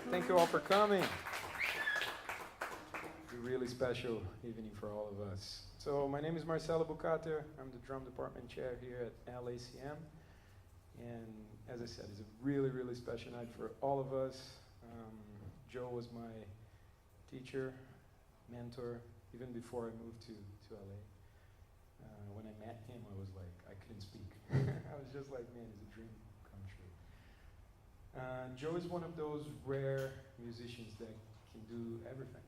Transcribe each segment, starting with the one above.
Thank you all for coming. It's a really special evening for all of us. So my name is Marcelo Bucater. I'm the drum department chair here at LACM. And as I said, it's a really, really special night for all of us. Joe was my teacher, mentor, even before I moved to LA. When I met him, I was like, I couldn't speak. I was just like, man, it's a dream come true. Joe is one of those rare musicians that can do everything.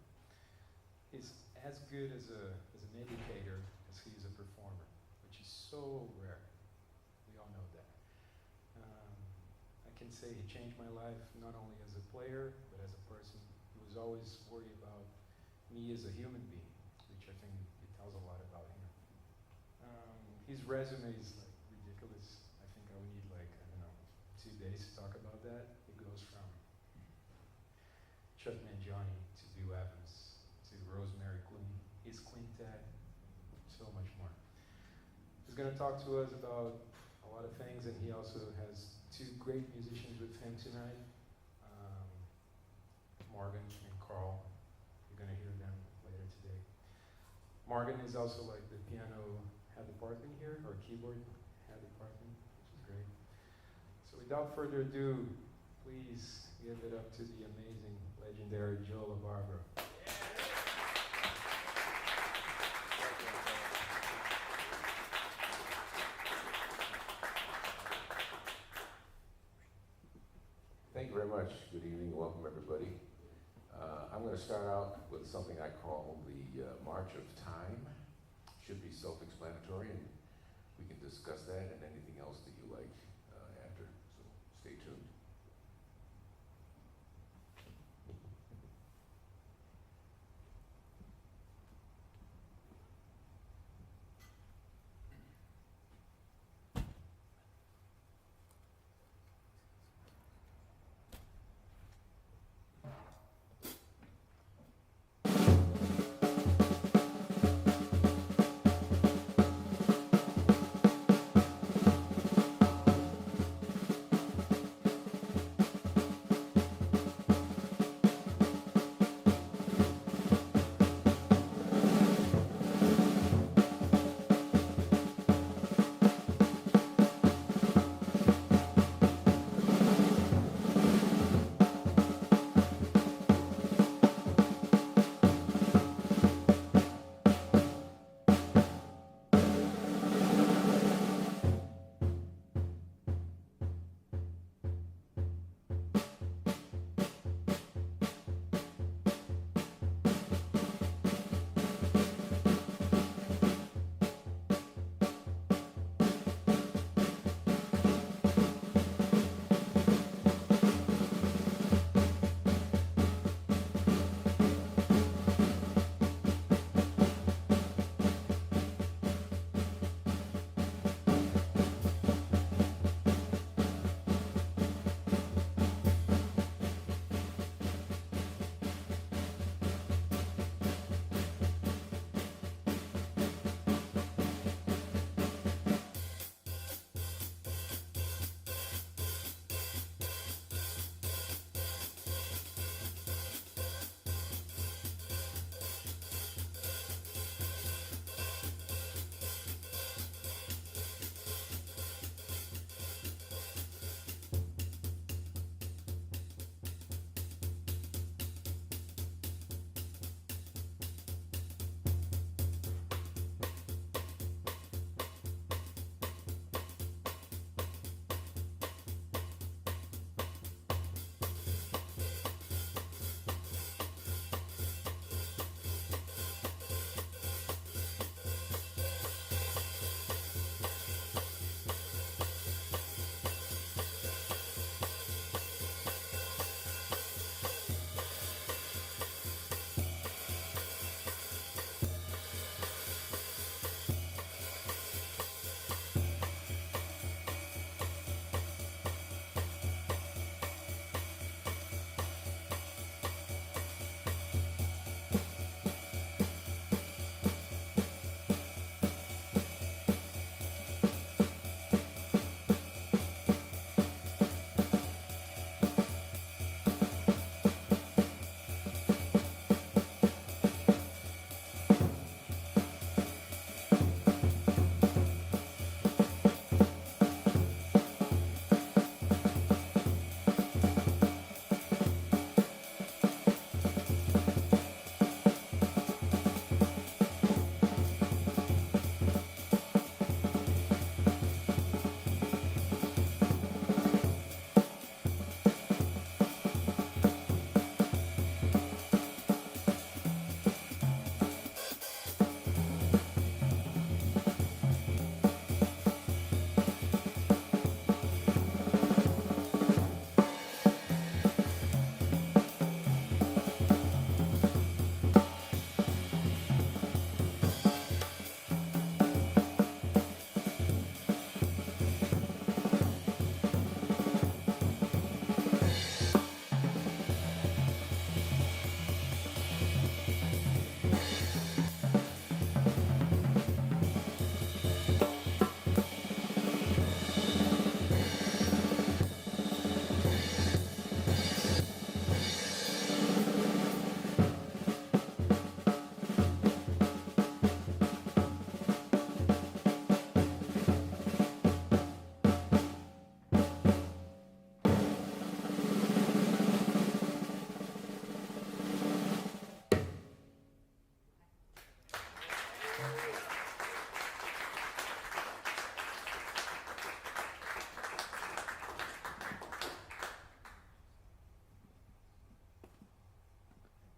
He's as good as an educator as he is a performer, which is so rare. We all know that. I can say he changed my life not only as a player, but as a person. He was always worried about me as a human being, which I think it tells a lot about him. His resume is like ridiculous. I think I would need like, I don't know, 2 days to talk about that. It goes from Chuck Mangione to Bill Evans to Rosemary Clooney, his quintet, so much more. He's going to talk to us about a lot of things, and he also has 2 great musicians with him tonight, Morgan and Karl. You're going to hear them later today. Morgan is also like the piano head department here, or keyboard head department, which is great. So without further ado, please give it up to the amazing, legendary Joe LaBarbera. Thank you very much. Good evening. Welcome, everybody. I'm going to start out with something I call the March of Time. Should be self-explanatory, and we can discuss that and anything else that you like after. So stay tuned.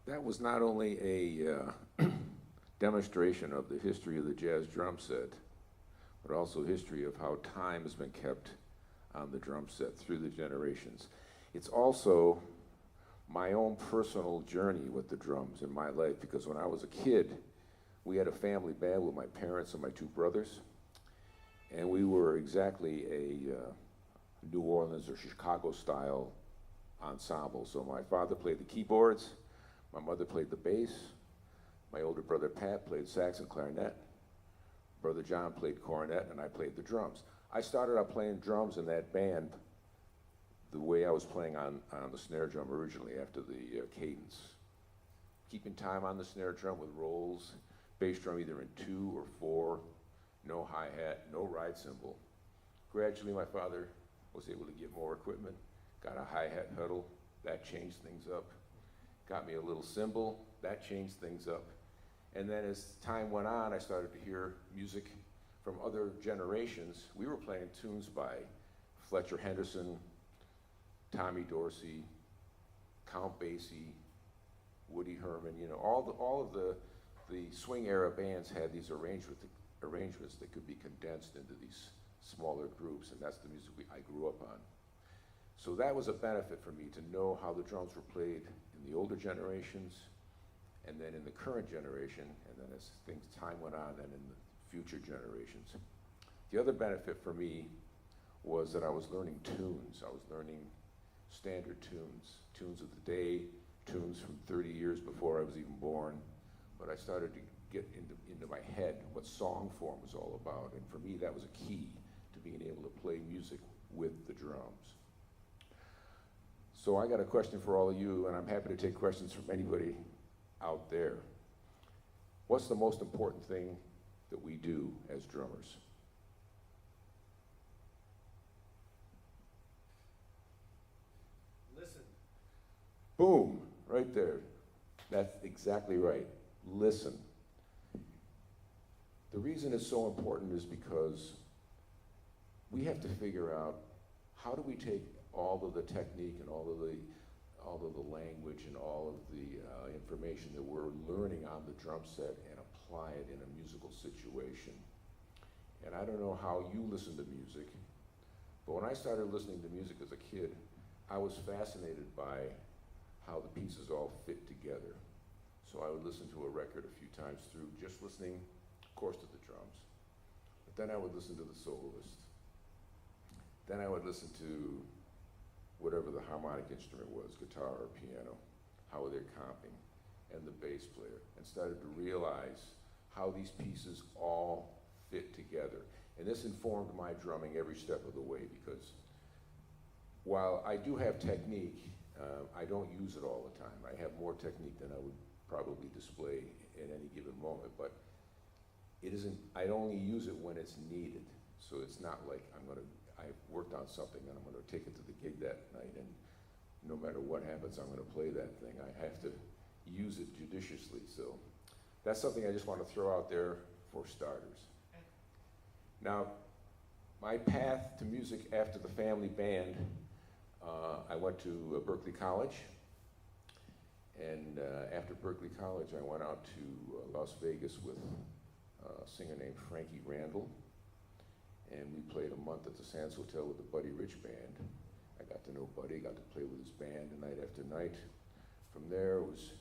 That was not only a demonstration of the history of the jazz drum set, but also history of how time has been kept on the drum set through the generations. It's also my own personal journey with the drums in my life, because when I was a kid, we had a family band with my parents and my two brothers, and we were exactly a New Orleans or Chicago style ensemble. So my father played the keyboards, my mother played the bass, my older brother Pat played sax and clarinet, brother John played cornet, and I played the drums. I started out playing drums in that band the way I was playing on the snare drum originally, after the cadence. Keeping time on the snare drum with rolls, bass drum either in 2 or 4, no hi-hat, no ride cymbal. Gradually my father was able to get more equipment, got a hi-hat pedal, that changed things up. Got me a little cymbal, that changed things up. And then as time went on, I started to hear music from other generations. We were playing tunes by Fletcher Henderson, Tommy Dorsey, Count Basie, Woody Herman, you know, all of the swing era bands had these arrangements that could be condensed into these smaller groups, and that's the music I grew up on. So that was a benefit for me to know how the drums were played in the older generations, and then in the current generation, and then as time went on, and in the future generations. The other benefit for me was that I was learning tunes. I was learning standard tunes, tunes of the day, tunes from 30 years before I was even born. But I started to get into my head what song form was all about, and for me that was a key to being able to play music with the drums. So I got a question for all of you, and I'm happy to take questions from anybody out there. What's the most important thing that we do as drummers? Listen. Boom, right there. That's exactly right. Listen. The reason it's so important is because we have to figure out, how do we take all of the technique and all of the language and all of the information that we're learning on the drum set and apply it in a musical situation. And I don't know how you listen to music, but when I started listening to music as a kid, I was fascinated by how the pieces all fit together. So I would listen to a record a few times through, just listening, of course, to the drums. But then I would listen to the soloist. Then I would listen to whatever the harmonic instrument was, guitar or piano, how they're comping, and the bass player, and started to realize how these pieces all fit together. And this informed my drumming every step of the way, because while I do have technique, I don't use it all the time. I have more technique than I would probably display at any given moment, but it isn't, I only use it when it's needed. So it's not like I worked on something and I'm gonna take it to the gig that night, and no matter what happens, I'm gonna play that thing. I have to use it judiciously. So that's something I just want to throw out there for starters. Now, my path to music after the family band, I went to Berklee College, and after Berklee College, I went out to Las Vegas with a singer named Frankie Randall, and we played a month at the Sands Hotel with the Buddy Rich Band. I got to know Buddy, got to play with his band night after night. From there, it was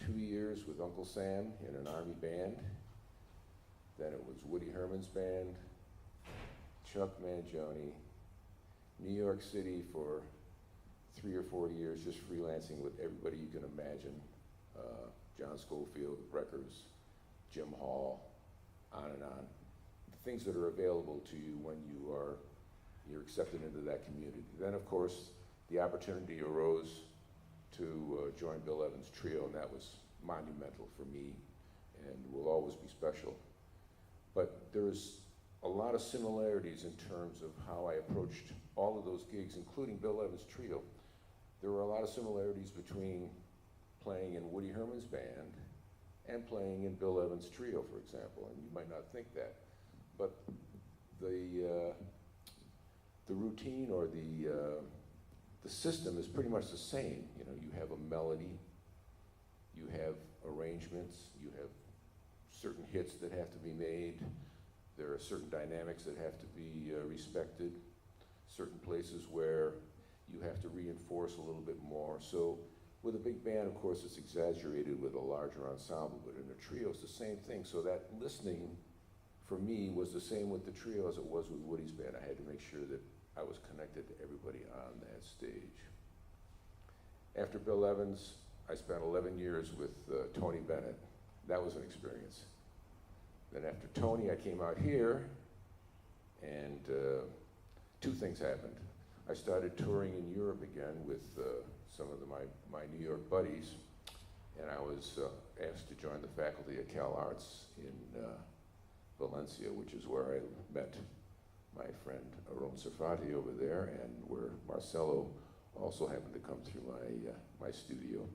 2 years with Uncle Sam in an Army band. Then it was Woody Herman's band, Chuck Mangione, New York City for 3 or 4 years, just freelancing with everybody you can imagine. John Schofield, Records, Jim Hall, on and on. The things that are available to you when you're accepted into that community. Then, of course, the opportunity arose to join Bill Evans' trio, and that was monumental for me and will always be special. But there's a lot of similarities in terms of how I approached all of those gigs, including Bill Evans' trio. There were a lot of similarities between playing in Woody Herman's band and playing in Bill Evans' trio, for example, and you might not think that. But the routine or the system is pretty much the same. You know, you have a melody, arrangements, you have certain hits that have to be made, there are certain dynamics that have to be respected, certain places where you have to reinforce a little bit more. So with a big band, of course, it's exaggerated with a larger ensemble, but in a trio, it's the same thing. So that listening, for me, was the same with the trio as it was with Woody's band. I had to make sure that I was connected to everybody on that stage. After Bill Evans, I spent 11 years with Tony Bennett. That was an experience. Then after Tony, I came out here, and two things happened. I started touring in Europe again with some of my New York buddies, and I was asked to join the faculty at Cal Arts in Valencia, which is where I met my friend Aaron Sarfati over there, and where Marcelo also happened to come through my studio.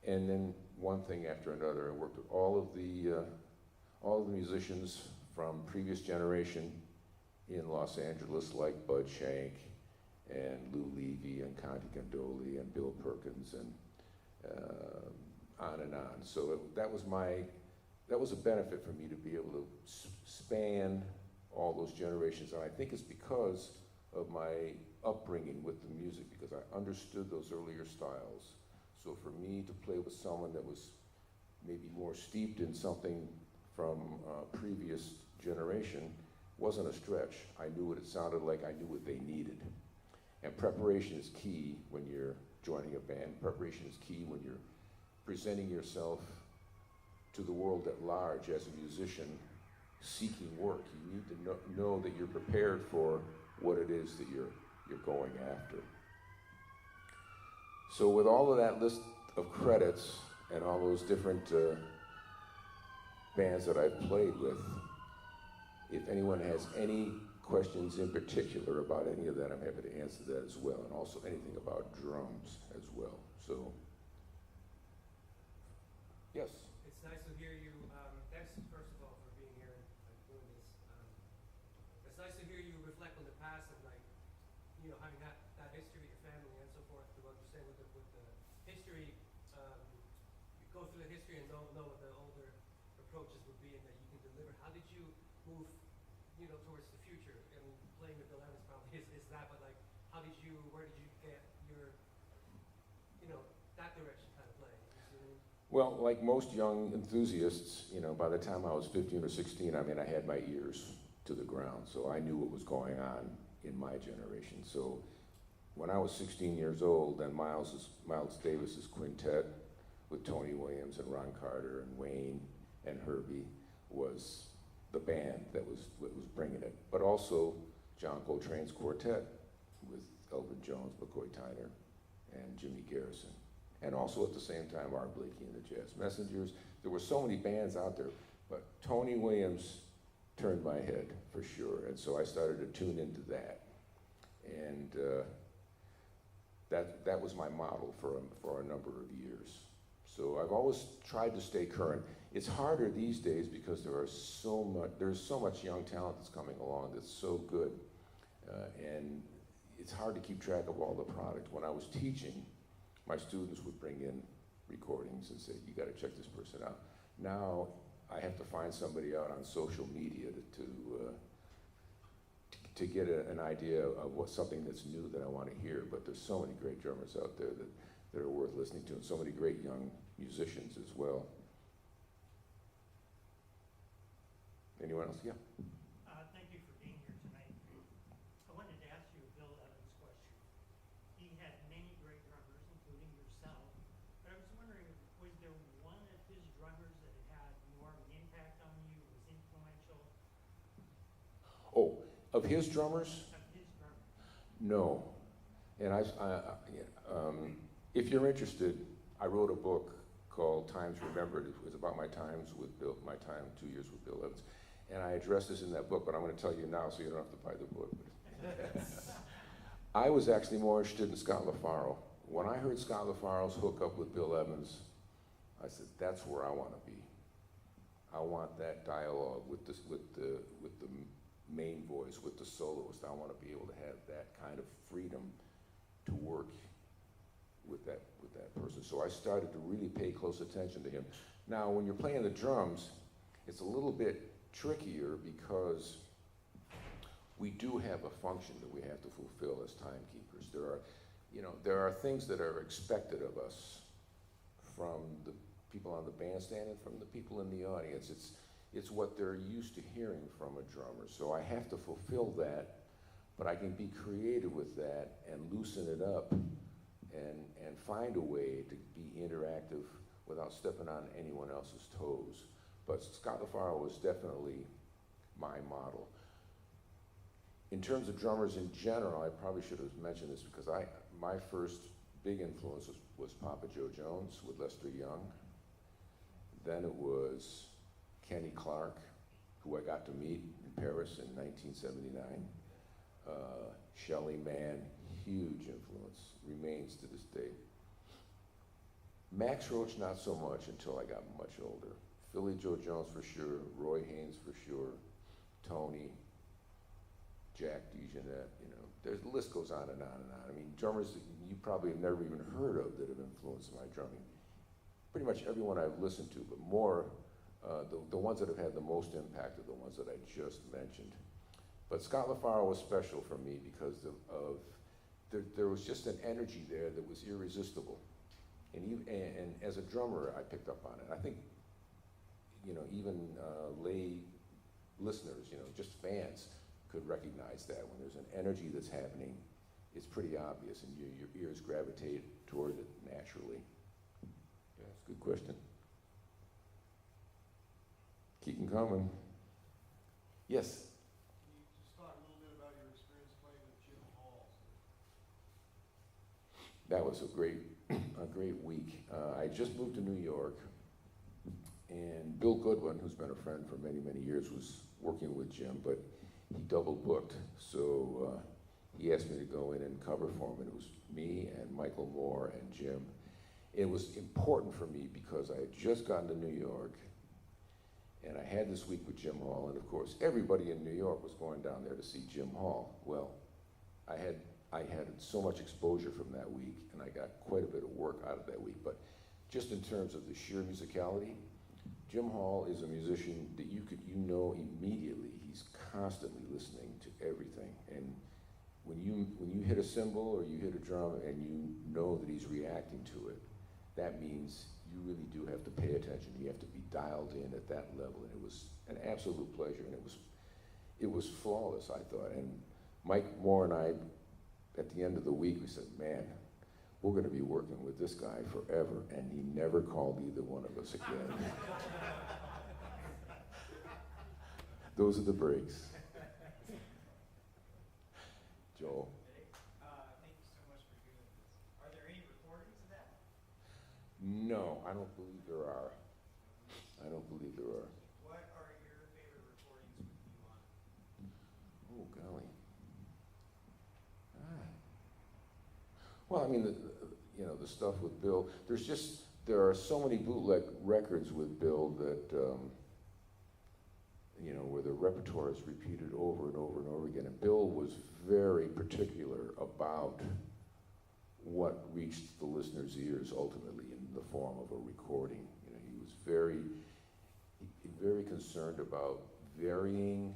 And then one thing after another, I worked with all of the musicians from previous generation in Los Angeles, like Bud Shank and Lou Levy and Conti Condoli and Bill Perkins and on and on. So that was a benefit for me to be able to span all those generations, and I think it's because of my upbringing with the music, because I understood those earlier styles. So for me to play with someone that was maybe more steeped in something from a previous generation wasn't a stretch. I knew what it sounded like, I knew what they needed. And preparation is key when you're joining a band. Preparation is key when you're presenting yourself to the world at large as a musician seeking work. You need to know that you're prepared for what it is that you're going after. So with all of that list of credits and all those different bands that I've played with, if anyone has any questions in particular about any of that, I'm happy to answer that as well, and also anything about drums as well. So, yes? It's nice to hear you. Thanks, first of all, for being here and doing this. It's nice to hear you reflect on the past and, like, you know, having that history with your family and so forth, to understand with the history, you go through the history and know what the older approaches would be and that you can deliver. How did you move, you know, towards the future? I mean, playing with Bill Evans probably is that, but, like, where did you get your, you know, that direction kind of playing? You see what I mean? Well, like most young enthusiasts, you know, by the time I was 15 or 16, I mean, I had my ears to the ground, so I knew what was going on in my generation. So when I was 16 years old, then Miles Davis's quintet with Tony Williams and Ron Carter and Wayne and Herbie was the band that was bringing it. But also John Coltrane's quartet with Elvin Jones, McCoy Tyner, and Jimmy Garrison. And also at the same time, Art Blakey and the Jazz Messengers. There were so many bands out there, but Tony Williams turned my head for sure, and so I started to tune into that. And that was my model for a number of years. So I've always tried to stay current. It's harder these days because there's so much young talent that's coming along that's so good, and it's hard to keep track of all the product. When I was teaching, my students would bring in recordings and say, you gotta check this person out. Now, I have to find somebody out on social media to get an idea of something that's new that I wanna hear, but there's so many great drummers out there that are worth listening to, and so many great young musicians as well. Anyone else? Yeah. Thank you for being here tonight. I wanted to ask you a Bill Evans question. He had many great drummers, including yourself, but I was wondering, was there one of his drummers that had more of an impact on you, was influential? Oh, of his drummers? Of his drummers. No. And if you're interested, I wrote a book called Times Remembered. It was about my 2 years with Bill Evans. And I addressed this in that book, but I'm going to tell you now so you don't have to buy the book. I was actually more interested in Scott LaFaro. When I heard Scott LaFaro's hook up with Bill Evans, I said, that's where I want to be. I want that dialogue with the main voice, with the soloist. I want to be able to have that kind of freedom to work with that person. So I started to really pay close attention to him. Now, when you're playing the drums, it's a little bit trickier because we do have a function that we have to fulfill as timekeepers. There are things that are expected of us from the people on the bandstand and from the people in the audience. It's what they're used to hearing from a drummer. So I have to fulfill that, but I can be creative with that and loosen it up and find a way to be interactive without stepping on anyone else's toes. But Scott LaFaro was definitely my model. In terms of drummers in general, I probably should have mentioned this because my first big influence was Papa Joe Jones with Lester Young. Then it was Kenny Clark, who I got to meet in Paris in 1979. Shelly Manne, huge influence, remains to this day. Max Roach, not so much until I got much older. Philly Joe Jones for sure, Roy Haynes for sure, Tony, Jack DeJohnette, the list goes on and on and on. I mean, drummers that you probably have never even heard of that have influenced my drumming. Pretty much everyone I've listened to, but more, the ones that have had the most impact are the ones that I just mentioned. But Scott LaFaro was special for me because there was just an energy there that was irresistible. And as a drummer, I picked up on it. I think, even lay listeners, just fans could recognize that when there's an energy that's happening, it's pretty obvious and your ears gravitate toward it naturally. Yeah, that's a good question. Keep them coming. Yes? Can you just talk a little bit about your experience playing with Jim Hall? That was a great week. I just moved to New York, and Bill Goodwin, who's been a friend for many, many years, was working with Jim, but he double booked. So he asked me to go in and cover for him, and it was me and Michael Moore and Jim. It was important for me because I had just gotten to New York, and I had this week with Jim Hall, and of course, everybody in New York was going down there to see Jim Hall. Well, I had so much exposure from that week, and I got quite a bit of work out of that week. But just in terms of the sheer musicality, Jim Hall is a musician that you immediately. He's constantly listening to everything, and when you hit a cymbal or you hit a drum and you know that he's reacting to it, that means you really do have to pay attention. You have to be dialed in at that level, and it was an absolute pleasure, and it was flawless, I thought. And Mike Moore and I, at the end of the week, we said, man, we're going to be working with this guy forever, and he never called either one of us again. Those are the breaks. Joel. Thank you so much for doing this. Are there any recordings of that? No, I don't believe there are. I don't believe there are. What are your favorite recordings with you on? Oh, golly. Well, I mean, the stuff with Bill, there are so many bootleg records with Bill that, where the repertoire is repeated over and over and over again. And Bill was very particular about what reached the listener's ears ultimately in the form of a recording. He was very concerned about varying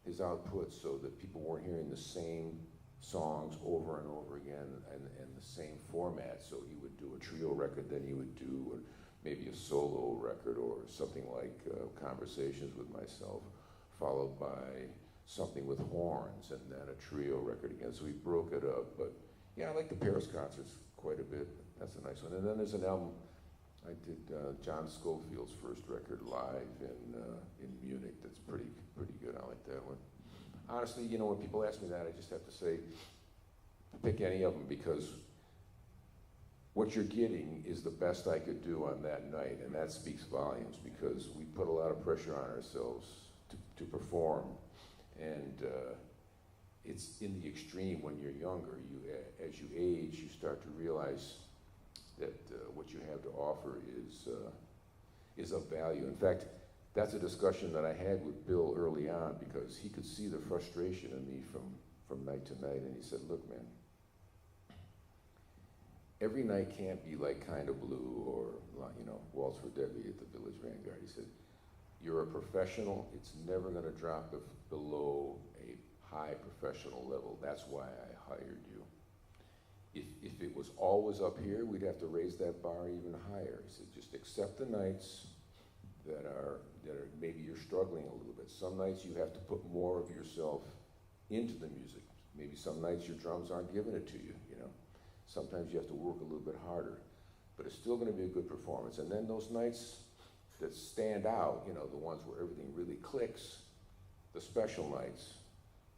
his output so that people weren't hearing the same songs over and over again and the same format. So he would do a trio record, then he would do maybe a solo record or something like Conversations with Myself, followed by something with horns, and then a trio record again. So he broke it up. But yeah, I like the Paris concerts quite a bit. That's a nice one. And then there's an album I did, John Scofield's first record live in Munich. That's pretty good. I like that one. Honestly, when people ask me that, I just have to say, pick any of them, because what you're getting is the best I could do on that night, and that speaks volumes, because we put a lot of pressure on ourselves to perform, and it's in the extreme when you're younger. As you age, you start to realize that what you have to offer is of value. In fact, that's a discussion that I had with Bill early on, because he could see the frustration in me from night to night, and he said, look, man, every night can't be like Kind of Blue or, you know, Waltz for Debbie at the Village Vanguard. He said, you're a professional. It's never going to drop below a high professional level. That's why I hired you. If it was always up here, we'd have to raise that bar even higher. He said, just accept the nights that are maybe you're struggling a little bit. Some nights you have to put more of yourself into the music. Maybe some nights your drums aren't giving it to you, you know. Sometimes you have to work a little bit harder, but it's still going to be a good performance. And then those nights that stand out, you know, the ones where everything really clicks, the special nights,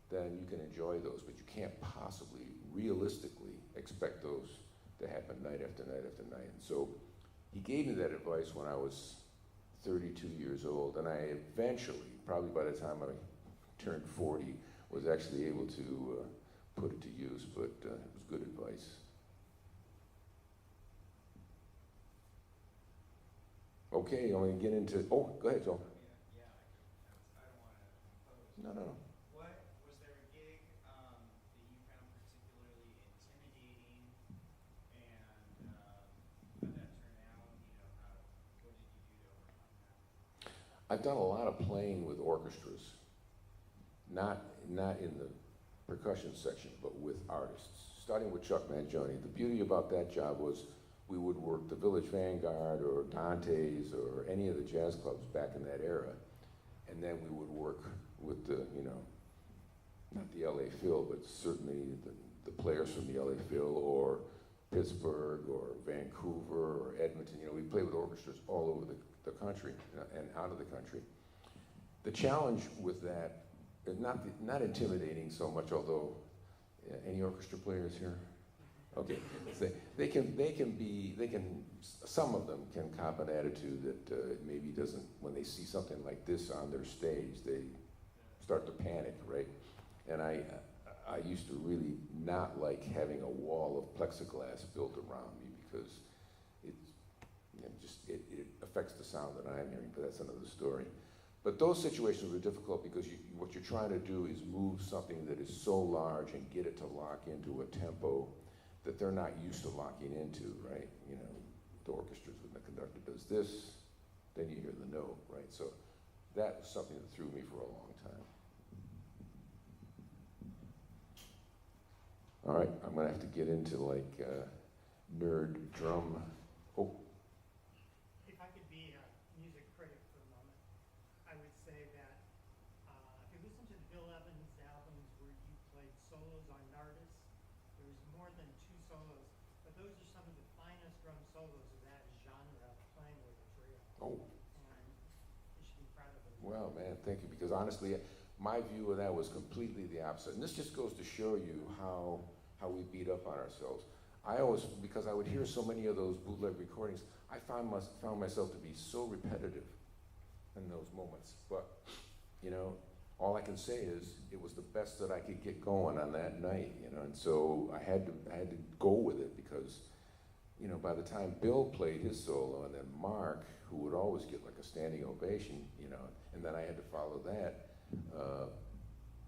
then you can enjoy those, but you can't possibly realistically expect those to happen night after night after night. And so he gave me that advice when I was 32 years old, and I eventually, probably by the time I turned 40, was actually able to put it to use, but it was good advice. Okay, I'm going to get into, oh, go ahead, Joe. Yeah, I don't want to impose. No. What, was there a gig that you found particularly intimidating, and how'd that turn out? You know, what did you do to overcome that? I've done a lot of playing with orchestras, not in the percussion section, but with artists, starting with Chuck Mangione. The beauty about that job was we would work the Village Vanguard or Dante's or any of the jazz clubs back in that era, and then we would work with the, you know, not the LA Phil, but certainly the players from the LA Phil or Pittsburgh or Vancouver or Edmonton. You know, we played with orchestras all over the country and out of the country. The challenge with that is not intimidating so much, although any orchestra players here? Okay, some of them can cop an attitude that maybe doesn't, when they see something like this on their stage, they start to panic, right? And I used to really not like having a wall of plexiglass built around me because it affects the sound that I'm hearing, but that's another story. But those situations were difficult because what you're trying to do is move something that is so large and get it to lock into a tempo that they're not used to locking into, right? You know, the orchestras, when the conductor does this, then you hear the note, right? So that was something that threw me for a long time. All right, I'm gonna have to get into like nerd drum. Oh, If I could be a music critic for a moment, I would say that if you listen to the Bill Evans albums where you played solos on artists, there's more than 2 solos, but those are some of the finest drum solos of that genre playing with a trio. oh, And you should be proud of those. well, man, thank you, because honestly, my view of that was completely the opposite. And this just goes to show you how we beat up on ourselves. I always, because I would hear so many of those bootleg recordings, I found myself to be so repetitive in those moments. But, you know, all I can say is it was the best that I could get going on that night, you know, and so I had to go with it because, you know, by the time Bill played his solo and then Mark, who would always get like a standing ovation, you know, and then I had to follow that,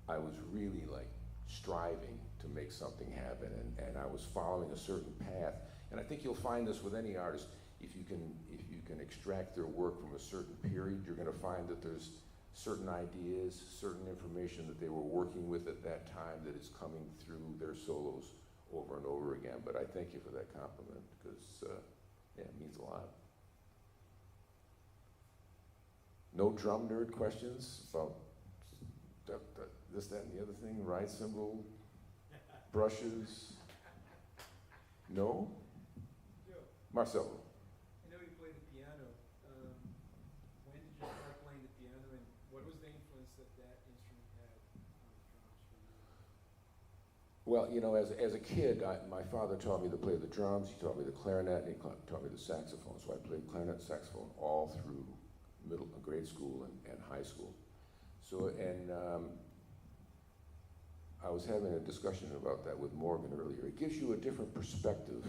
I was really like striving to make something happen, and I was following a certain path. And I think you'll find this with any artist. If you can extract their work from a certain period, you're going to find that there's certain ideas, certain information that they were working with at that time that is coming through their solos over and over again. But I thank you for that compliment because yeah, it means a lot. No drum nerd questions about this, that, and the other thing? Ride cymbal, brushes? No? Joe, Marcelo. I know you play the piano. When did you start playing the piano, and what was the influence that instrument had on the drums for you? Well, you know, as a kid, my father taught me to play the drums, he taught me the clarinet, and he taught me the saxophone. So I played clarinet and saxophone all through grade school and high school. So, and I was having a discussion about that with Morgan earlier. It gives you a different perspective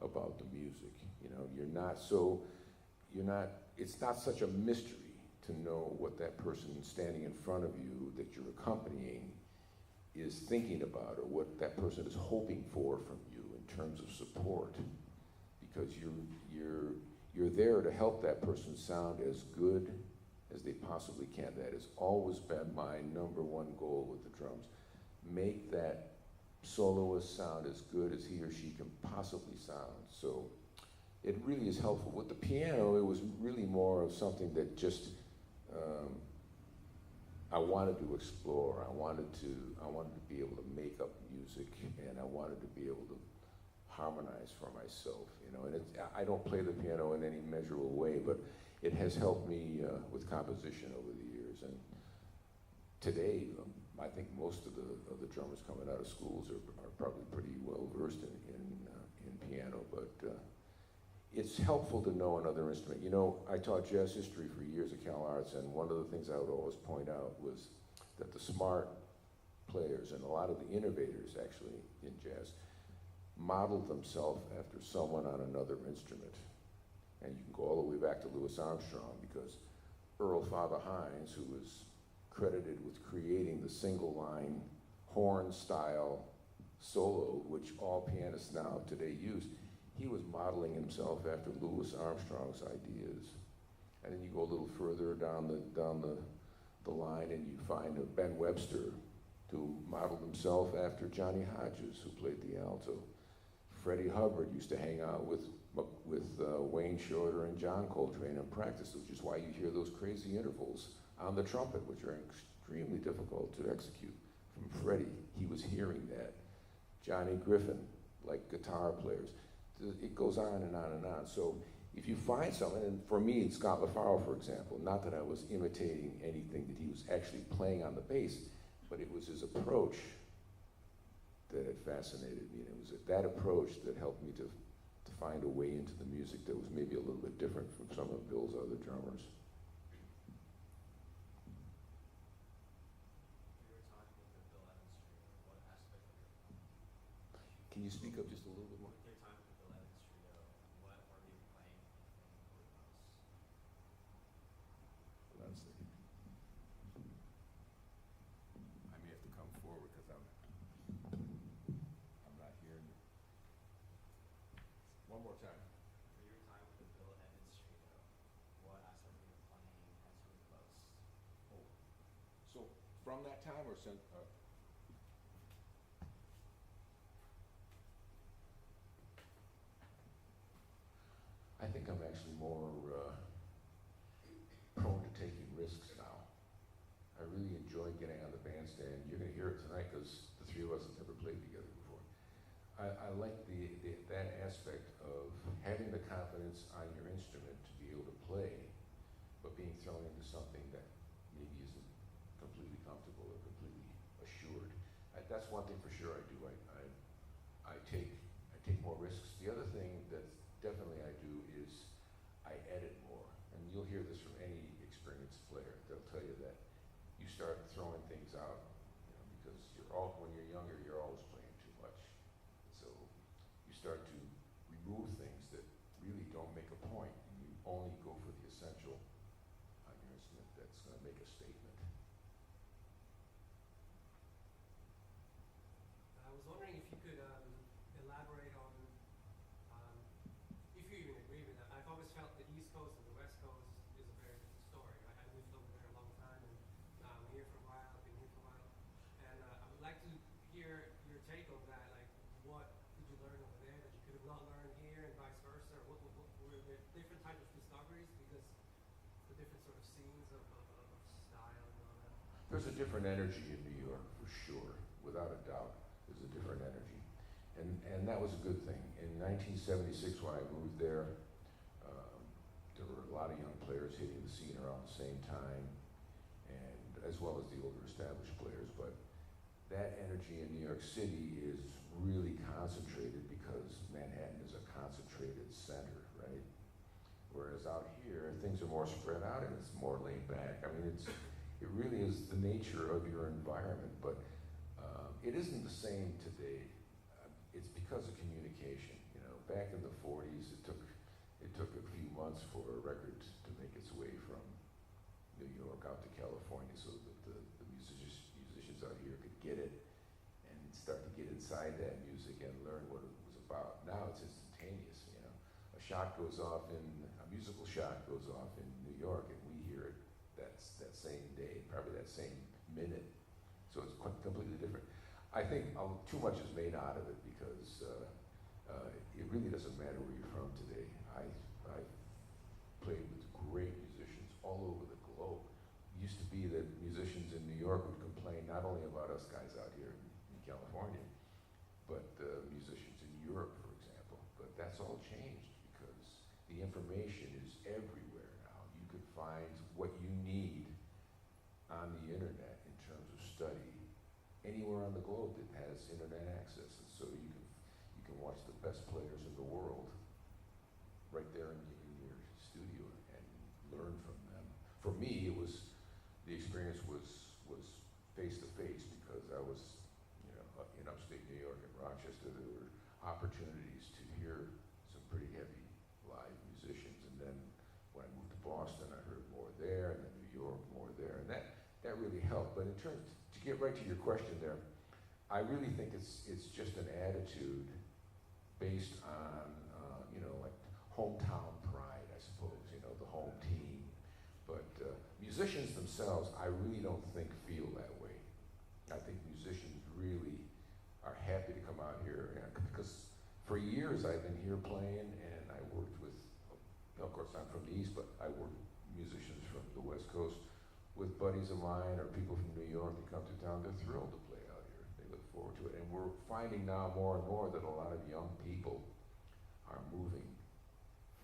about the music. You know, it's not such a mystery to know what that person standing in front of you that you're accompanying is thinking about, or what that person is hoping for from you. And in terms of support, because you're there to help that person sound as good as they possibly can. That has always been my number one goal with the drums. Make that soloist sound as good as he or she can possibly sound. So it really is helpful. With the piano, it was really more of something that just I wanted to explore. I wanted to be able to make up music, and I wanted to be able to harmonize for myself. You know, and I don't play the piano in any measurable way, but it has helped me with composition over the years. And today, I think most of the drummers coming out of schools are probably pretty well versed in piano, but it's helpful to know another instrument. You know, I taught jazz history for years at Cal Arts, and one of the things I would always point out was that the smart players and a lot of the innovators actually in jazz modeled themselves after someone on another instrument. And you can go all the way back to Louis Armstrong, because Earl Father Hines, who was credited with creating the single line horn style solo, which all pianists now today use, he was modeling himself after Louis Armstrong's ideas. And then you go a little further down the line and you find Ben Webster, who modeled himself after Johnny Hodges, who played the alto. Freddie Hubbard used to hang out with Wayne Shorter and John Coltrane and practice, which is why you hear those crazy intervals on the trumpet, which are extremely difficult to execute. From Freddie, he was hearing that. Johnny Griffin, like guitar players. It goes on and on and on. So if you find someone, and for me, it's Scott LaFaro, for example, not that I was imitating anything that he was actually playing on the bass, but it was his approach that had fascinated me. And it was that approach that helped me to find a way into the music that was maybe a little bit different from some of Bill's other drummers. You were talking with the Bill Evans trio. What aspect of your playing? Can you speak up just a little bit more? Your time with the Bill Evans trio, what were you playing the most? Hold on a second. I may have to come forward because I'm not hearing you. One more time. For your time with the Bill Evans trio, what aspect of your playing has you the most? Oh, so from that time or since? I think I'm actually more prone to taking risks now. I really enjoy getting on the bandstand. You're going to hear it tonight because the three of us have never played together before. I like that aspect of having the confidence on your instrument to be able to play, but being thrown into something that maybe isn't completely comfortable or completely assured. That's one thing for sure I do. I take more risks. The other thing that definitely I do is I edit more. And you'll hear this from any experienced player. They'll tell you that you start throwing things out, you know, because when you're younger, you're always playing too much. So you start to remove things that really don't make a point, and you only go for the essential on your instrument that's going to make a statement. I was wondering if you could elaborate on, if you even agree with that. I've always felt the East Coast and the West Coast is a very different story. Right? I lived over there a long time, and I'm here for a while, I've been here for a while. And I would like to hear your take on that. Like, what did you learn over there that you could have not learned here, and vice versa? Or what were there different types of discoveries because the different sort of scenes of style and all that? There's a different energy in New York, for sure, without a doubt. There's a different energy. And that was a good thing. In 1976, when I moved there, there were a lot of young players hitting the scene around the same time, and as well as the older established players. But that energy in New York City is really concentrated because Manhattan is a concentrated center, right? Whereas out here, things are more spread out and it's more laid back. I mean, it really is the nature of your environment, but it isn't the same today. It's because of communication. You know, back in the 40s, it took a few months for a record to make its way from New York out to California, so that the musicians out here could get it and start to get inside that music and learn what it was about. shot goes off a musical shot goes off in New York, and we hear it that same day, probably that same minute. So it's quite completely different. I think too much is made out of it because it really doesn't matter where you're from today. I played with great musicians all over the globe. It used to be that musicians in New York would complain not only about us guys out here in California, but musicians in Europe, for example. But that's all changed because the information is everywhere now. You can find what you need on the internet in terms of study anywhere on the globe that has internet access. And so you can watch the best players in the world right there in your studio and learn from them. For me, the experience was face to face because I was, in upstate New York and Rochester. There were opportunities to hear some pretty heavy live musicians, and then when I moved to Boston, I heard more there, and then New York more there, and that really helped. But in terms, to get right to your question there, I really think it's just an attitude based on, like hometown pride, I suppose, the home team. But musicians themselves, I really don't think feel that way. I think musicians really are happy to come out here, because for years I've been here playing, and I worked with, of course I'm from the East, but I worked with musicians from the West Coast, with buddies of mine or people from New York that come to town. They're thrilled to play out here. They look forward to it. And we're finding now more and more that a lot of young people are moving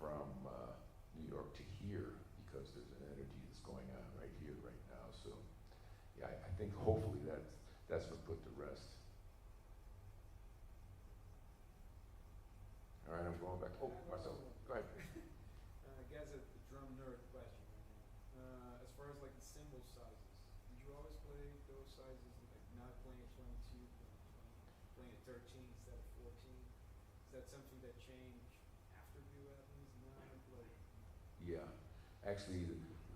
from New York to here because there's an energy that's going on right here, right now. So yeah, I think hopefully that's been put to rest. All right, I'm going back. Oh, Marcel, go ahead. I guess a drum nerd question right now. As far as like the cymbal sizes, did you always play those sizes, like not playing at 22, playing at 13 instead of 14? Is that something that changed after Blue Evans? Like, Yeah, actually,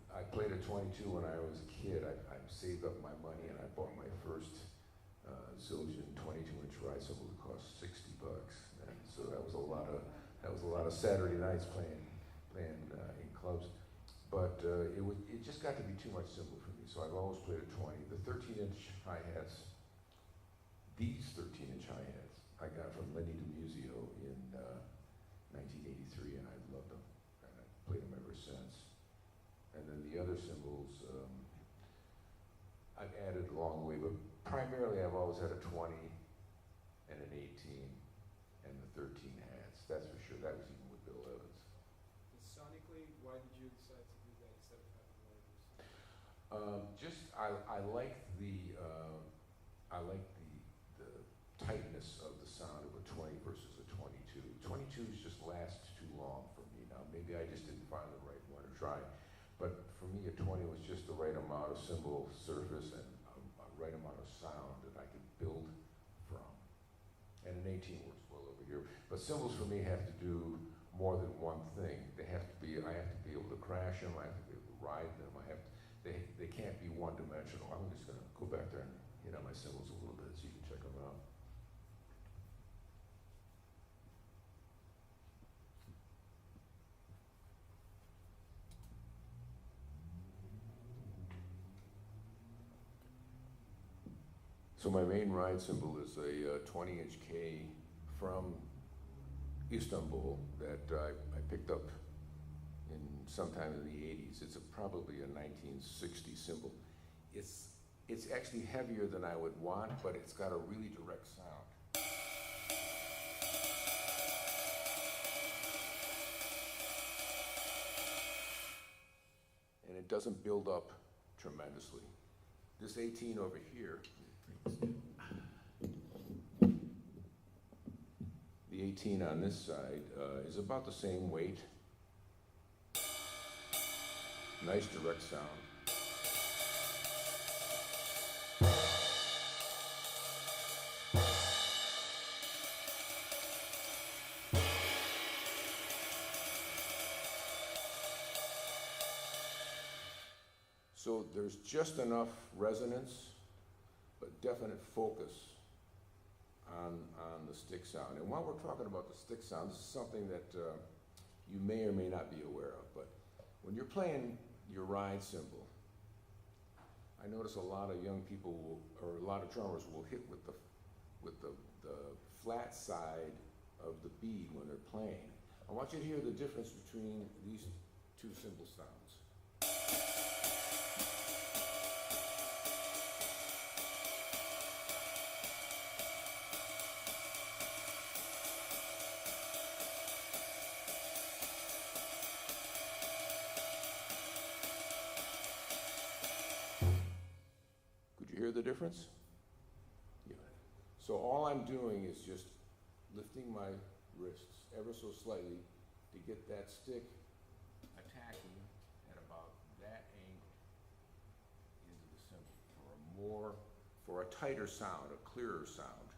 I played at 22 when I was a kid. I saved up my money and I bought my first Zildjian 22-inch ride cymbal that cost $60, and so that was a lot of Saturday nights playing in clubs. But it just got to be too much cymbal for me, so I've always played at 20. The 13-inch hi-hats, these 13-inch hi-hats, I got from Lenny DiMuzio in 1983, and I loved them, and I played them ever since. And then the other cymbals, I've added along the way, but primarily I've always had a 20 and an 18 and the 13 hats. That's for sure. That was even with Bill Evans. and sonically, why did you decide to do that instead of having one of those? I like the tightness of the sound of a 20 versus a 22. 22s just last too long for me now. Maybe I just didn't find the right one to try. But for me, a 20 was just the right amount of cymbal surface and a right amount of sound that I could build from. And an 18 works well over here. But cymbals for me have to do more than one thing. I have to be able to crash them. I have to be able to ride them. They can't be one-dimensional. I'm just going to go back there and hit on my cymbals a little bit so you can check them out. So my main ride cymbal is a 20-inch K from Istanbul that I picked up in sometime in the 80s. It's probably a 1960 cymbal. It's actually heavier than I would want, but it's got a really direct sound. And it doesn't build up tremendously. This 18 over here, the 18 on this side is about the same weight. Nice direct sound. So there's just enough resonance, but definite focus on the stick sound. And while we're talking about the stick sound, this is something that you may or may not be aware of. But when you're playing your ride cymbal, I notice a lot of young people will, or a lot of drummers will hit with the flat side of the bead when they're playing. I want you to hear the difference between these two cymbal sounds. Could you hear the difference? Yeah. So all I'm doing is just lifting my wrists ever so slightly to get that stick attacking at about that angle into the cymbal for a tighter sound, a clearer sound.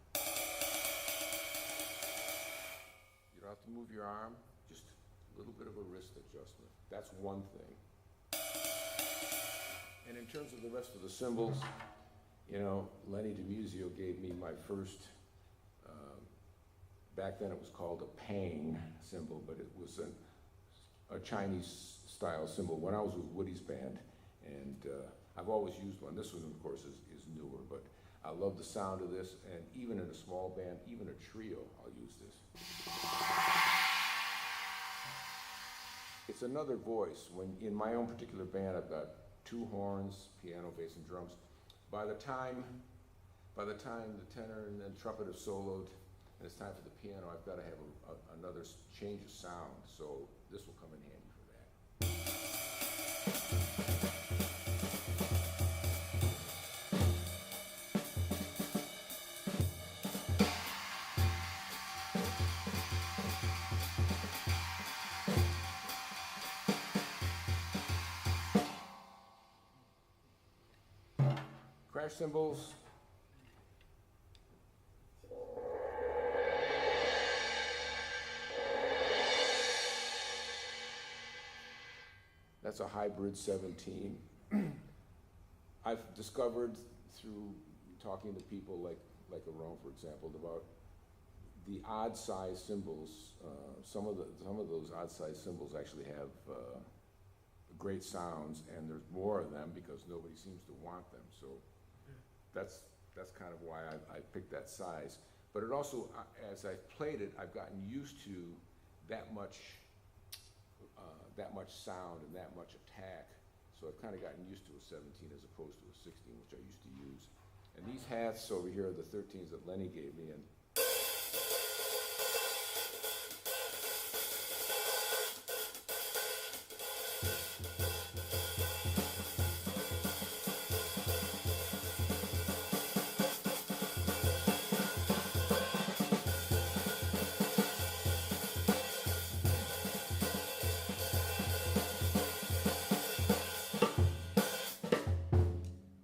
You don't have to move your arm, just a little bit of a wrist adjustment. That's one thing. And in terms of the rest of the cymbals, you know, Lenny DiMuzio gave me my first, back then it was called a Pang cymbal, but it was a Chinese style cymbal when I was with Woody's band. And I've always used one. This one, of course, is newer, but I love the sound of this. And even in a small band, even a trio, I'll use this. It's another voice. When in my own particular band, I've got 2 horns, piano, bass, and drums. By the time the tenor and trumpet have soloed, and it's time for the piano, I've got to have another change of sound. So this will come in handy for that. Crash cymbals. That's a hybrid 17. I've discovered through talking to people like Arone, for example, about the odd size cymbals. Some of those odd size cymbals actually have great sounds, and there's more of them because nobody seems to want them. So that's kind of why I picked that size. But it also, as I've played it, I've gotten used to that much sound and that much attack. So I've kind of gotten used to a 17 as opposed to a 16, which I used to use. And these hats over here are the 13s that Lenny gave me. And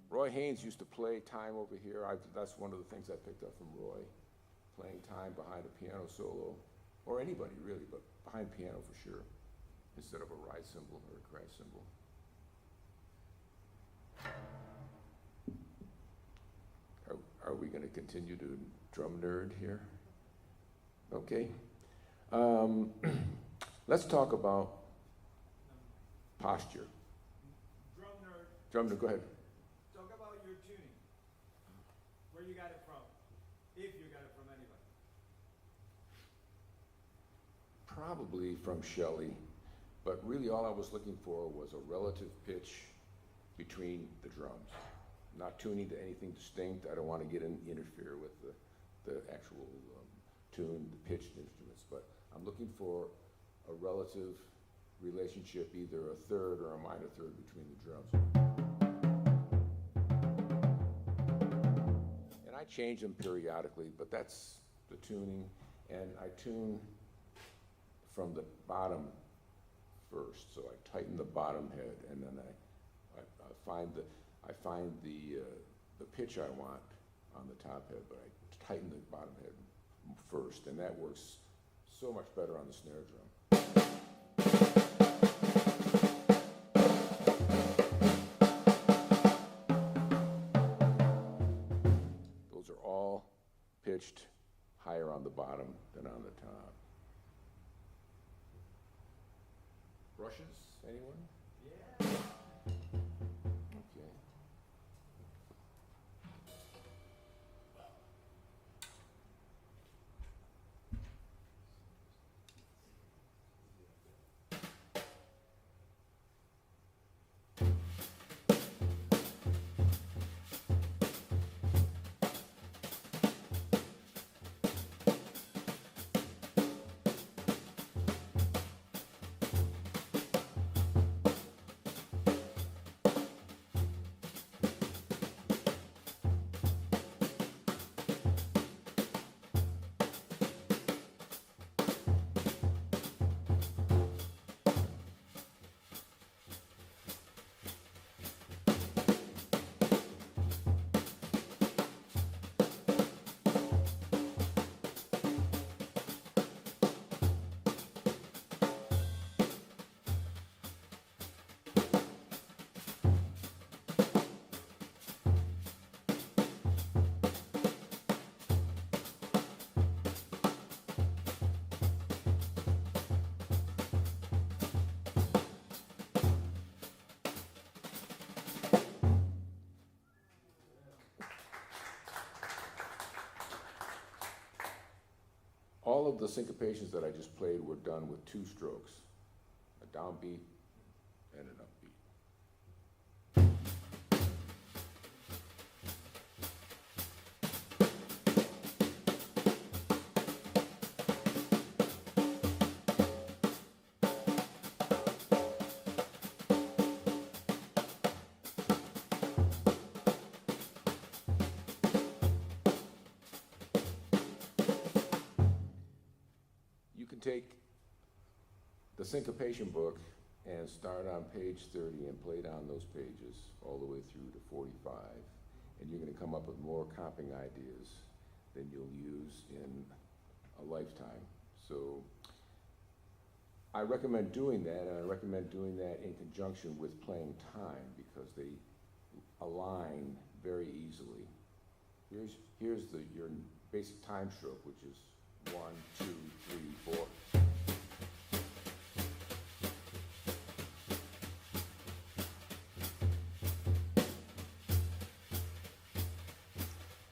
Roy Haynes used to play time over here. That's one of the things I picked up from Roy, playing time behind a piano solo, or anybody really, but behind piano for sure, instead of a ride cymbal or a crash cymbal. Are we going to continue to drum nerd here? Okay. Let's talk about posture. Drum nerd, Drum nerd, go ahead. talk about your tuning. Where you got it from, if you got it from anybody. Probably from Shelley, but really all I was looking for was a relative pitch between the drums. Not tuning to anything distinct. I don't want to interfere with the actual tune, the pitched instruments, but I'm looking for a relative relationship, either a third or a minor third between the drums. And I change them periodically, but that's the tuning, and I tune from the bottom first. So I tighten the bottom head, and then I find the pitch I want on the top head, but I tighten the bottom head first, and that works so much better on the snare drum. Those are all pitched higher on the bottom than on the top. brushes, anyone? Yeah. Okay. All of the syncopations that I just played were done with 2 strokes, a downbeat and an upbeat. You can take the syncopation book and start on page 30 and play down those pages all the way through to 45, and you're going to come up with more comping ideas than you'll use in a lifetime. So I recommend doing that, and I recommend doing that in conjunction with playing time because they align very easily. Here's your basic time stroke, which is 1, 2, 3, 4.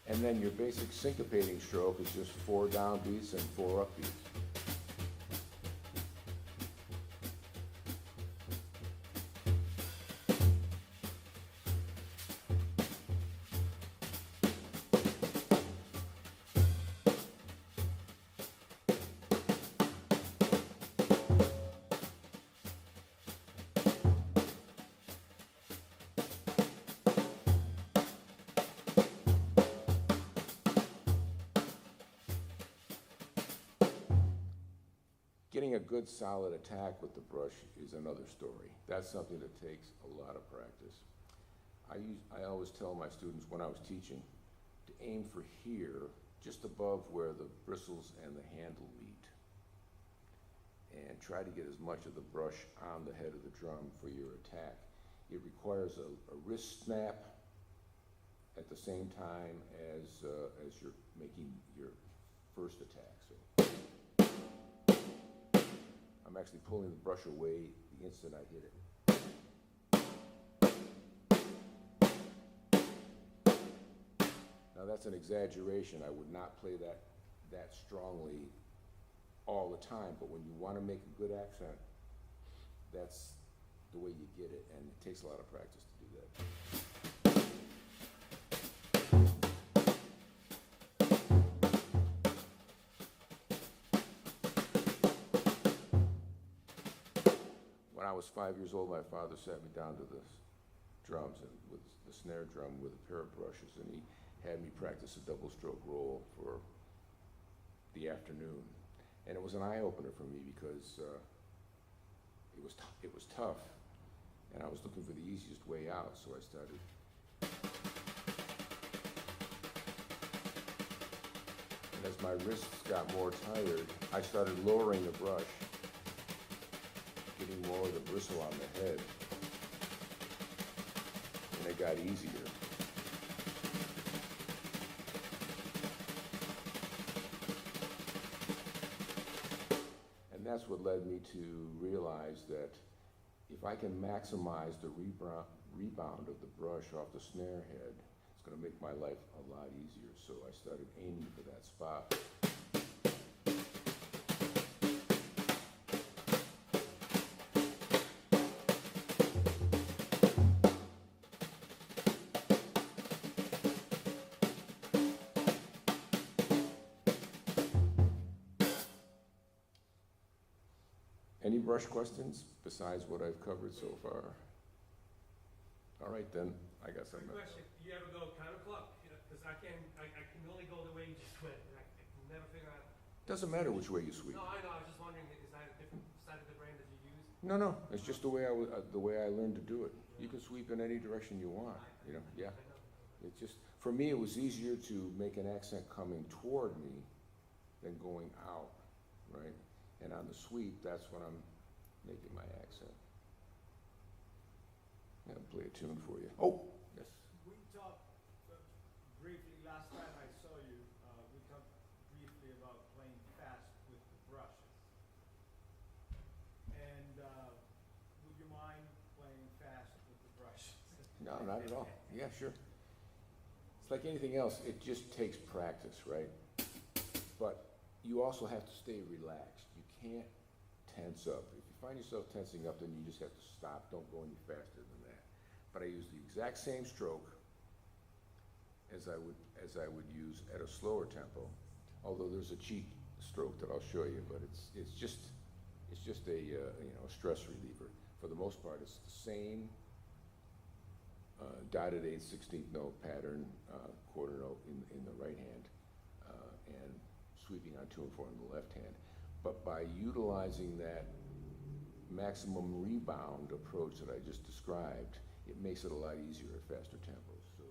And then your basic syncopating stroke is just 4 downbeats and 4 upbeats. Getting a good solid attack with the brush is another story. That's something that takes a lot of practice. I always tell my students when I was teaching to aim for here, just above where the bristles and the handle meet, and try to get as much of the brush on the head of the drum for your attack. It requires a wrist snap at the same time as you're making your first attack. So I'm actually pulling the brush away the instant I hit it. Now that's an exaggeration. I would not play that strongly all the time, but when you want to make a good accent, that's the way you get it, and it takes a lot of practice to do that. When I was 5 years old, my father sat me down to the drums and with the snare drum with a pair of brushes, and he had me practice a double stroke roll for the afternoon. And it was an eye-opener for me because it was tough, and I was looking for the easiest way out, so I started. And as my wrists got more tired, I started lowering the brush, getting more of the bristle on the head, and it got easier. And that's what led me to realize that if I can maximize the rebound of the brush off the snare head, it's gonna make my life a lot easier. So I started aiming for that spot. Any brush questions besides what I've covered so far? All right then, I guess I'm. Quick question, do you ever go counterclock? Because I can only go the way you just went, and I can never figure out. Doesn't matter which way you sweep. No, I know, I was just wondering, is that a different side of the brain that you use? No, it's just the way I learned to do it. You can sweep in any direction you want, you know, yeah. I know. It's just, for me, it was easier to make an accent coming toward me than going out, right? And on the sweep, that's when I'm making my accent. I'm gonna play a tune for you. Oh, yes. We talked briefly, last time I saw you, we talked briefly about playing fast with the brushes. And would you mind playing fast with the brushes? No, not at all. Yeah, sure. It's like anything else, it just takes practice, right? But you also have to stay relaxed. You can't tense up. If you find yourself tensing up, then you just have to stop. Don't go any faster than that. But I use the exact same stroke as I would use at a slower tempo. Although there's a cheat stroke that I'll show you, but it's just a a stress reliever. For the most part, it's the same dotted 8/16 note pattern, quarter note in the right hand, and sweeping on 2 and 4 in the left hand. But by utilizing that maximum rebound approach that I just described, it makes it a lot easier at faster tempos. So.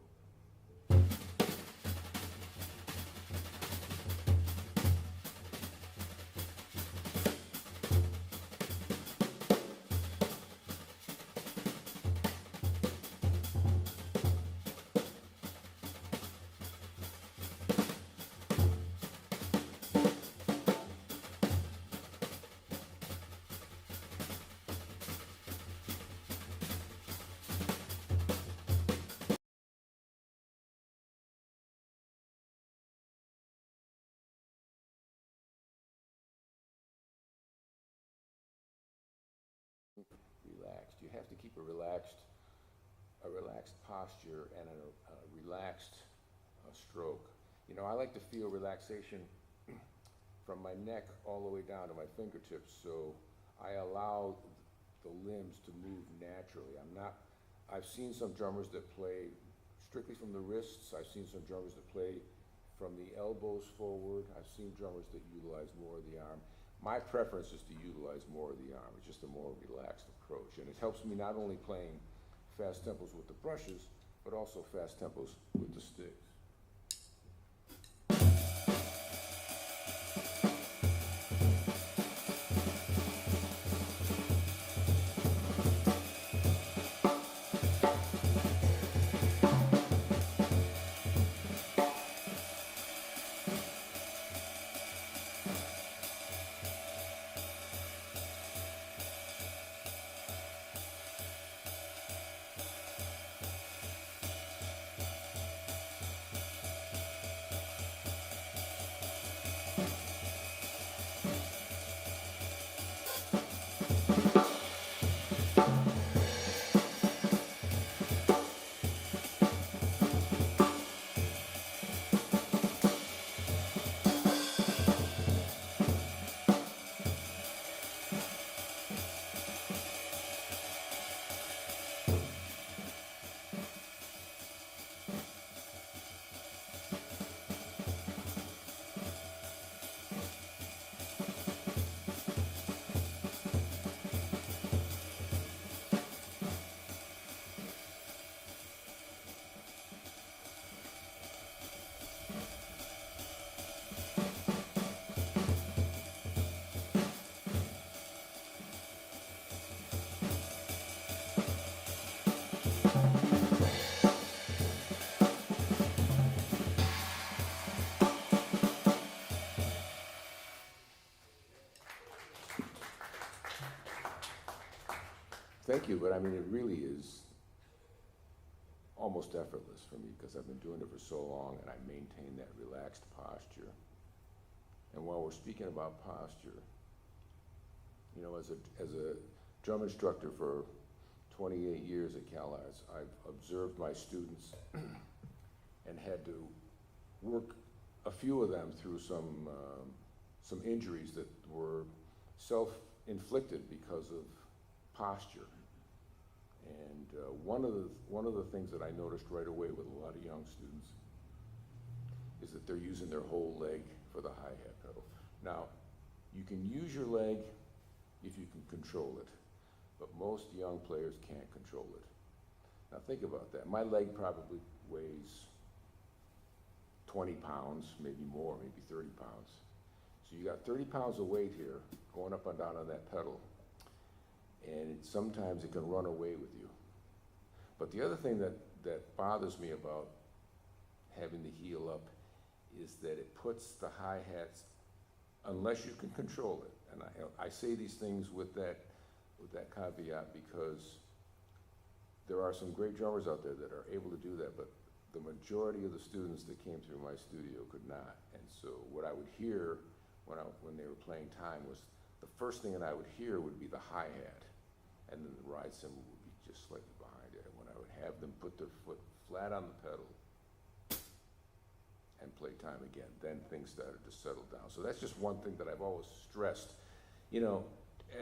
Relaxed. You have to keep a relaxed posture and a relaxed stroke. You know, I like to feel relaxation from my neck all the way down to my fingertips, so I allow the limbs to move naturally. I've seen some drummers that play strictly from the wrists. I've seen some drummers that play from the elbows forward. I've seen drummers that utilize more of the arm. My preference is to utilize more of the arm. It's just a more relaxed approach. And it helps me not only playing fast tempos with the brushes, but also fast tempos with the sticks. thank you, but I mean, it really is almost effortless for me because I've been doing it for so long and I maintain that relaxed posture. And while we're speaking about posture, you know, as a drum instructor for 28 years at Cal Arts, I've observed my students and had to work a few of them through some injuries that were self-inflicted because of posture. And one of the things that I noticed right away with a lot of young students is that they're using their whole leg for the hi-hat pedal. Now, you can use your leg if you can control it, but most young players can't control it. Now think about that. My leg probably weighs 20 pounds, maybe more, maybe 30 pounds. So you got 30 pounds of weight here going up and down on that pedal, and sometimes it can run away with you. But the other thing that bothers me about having the heel up is that it puts the hi-hats, unless you can control it, and I say these things with that caveat because there are some great drummers out there that are able to do that, but the majority of the students that came through my studio could not. And so what I would hear when they were playing time was the first thing that I would hear would be the hi-hat, and then the ride cymbal would be just slightly behind it. And when I would have them put their foot flat on the pedal and play time again, then things started to settle down. So that's just one thing that I've always stressed. You know,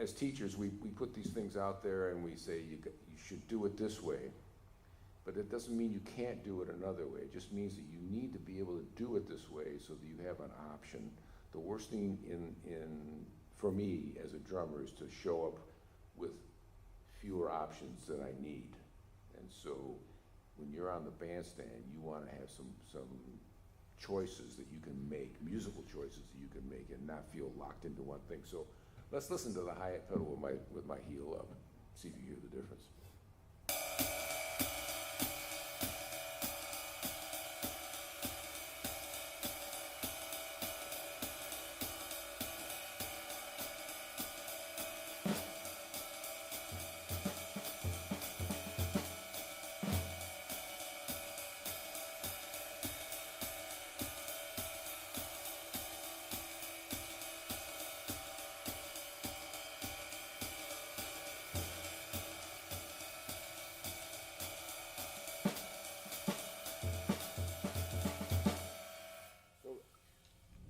as teachers, we put these things out there and we say you should do it this way, but it doesn't mean you can't do it another way. It just means that you need to be able to do it this way so that you have an option. The worst thing for me as a drummer is to show up with fewer options than I need. And so when you're on the bandstand, you want to have some choices that you can make, musical choices that you can make, and not feel locked into one thing. So let's listen to the hi-hat pedal with my heel up, see if you hear the difference.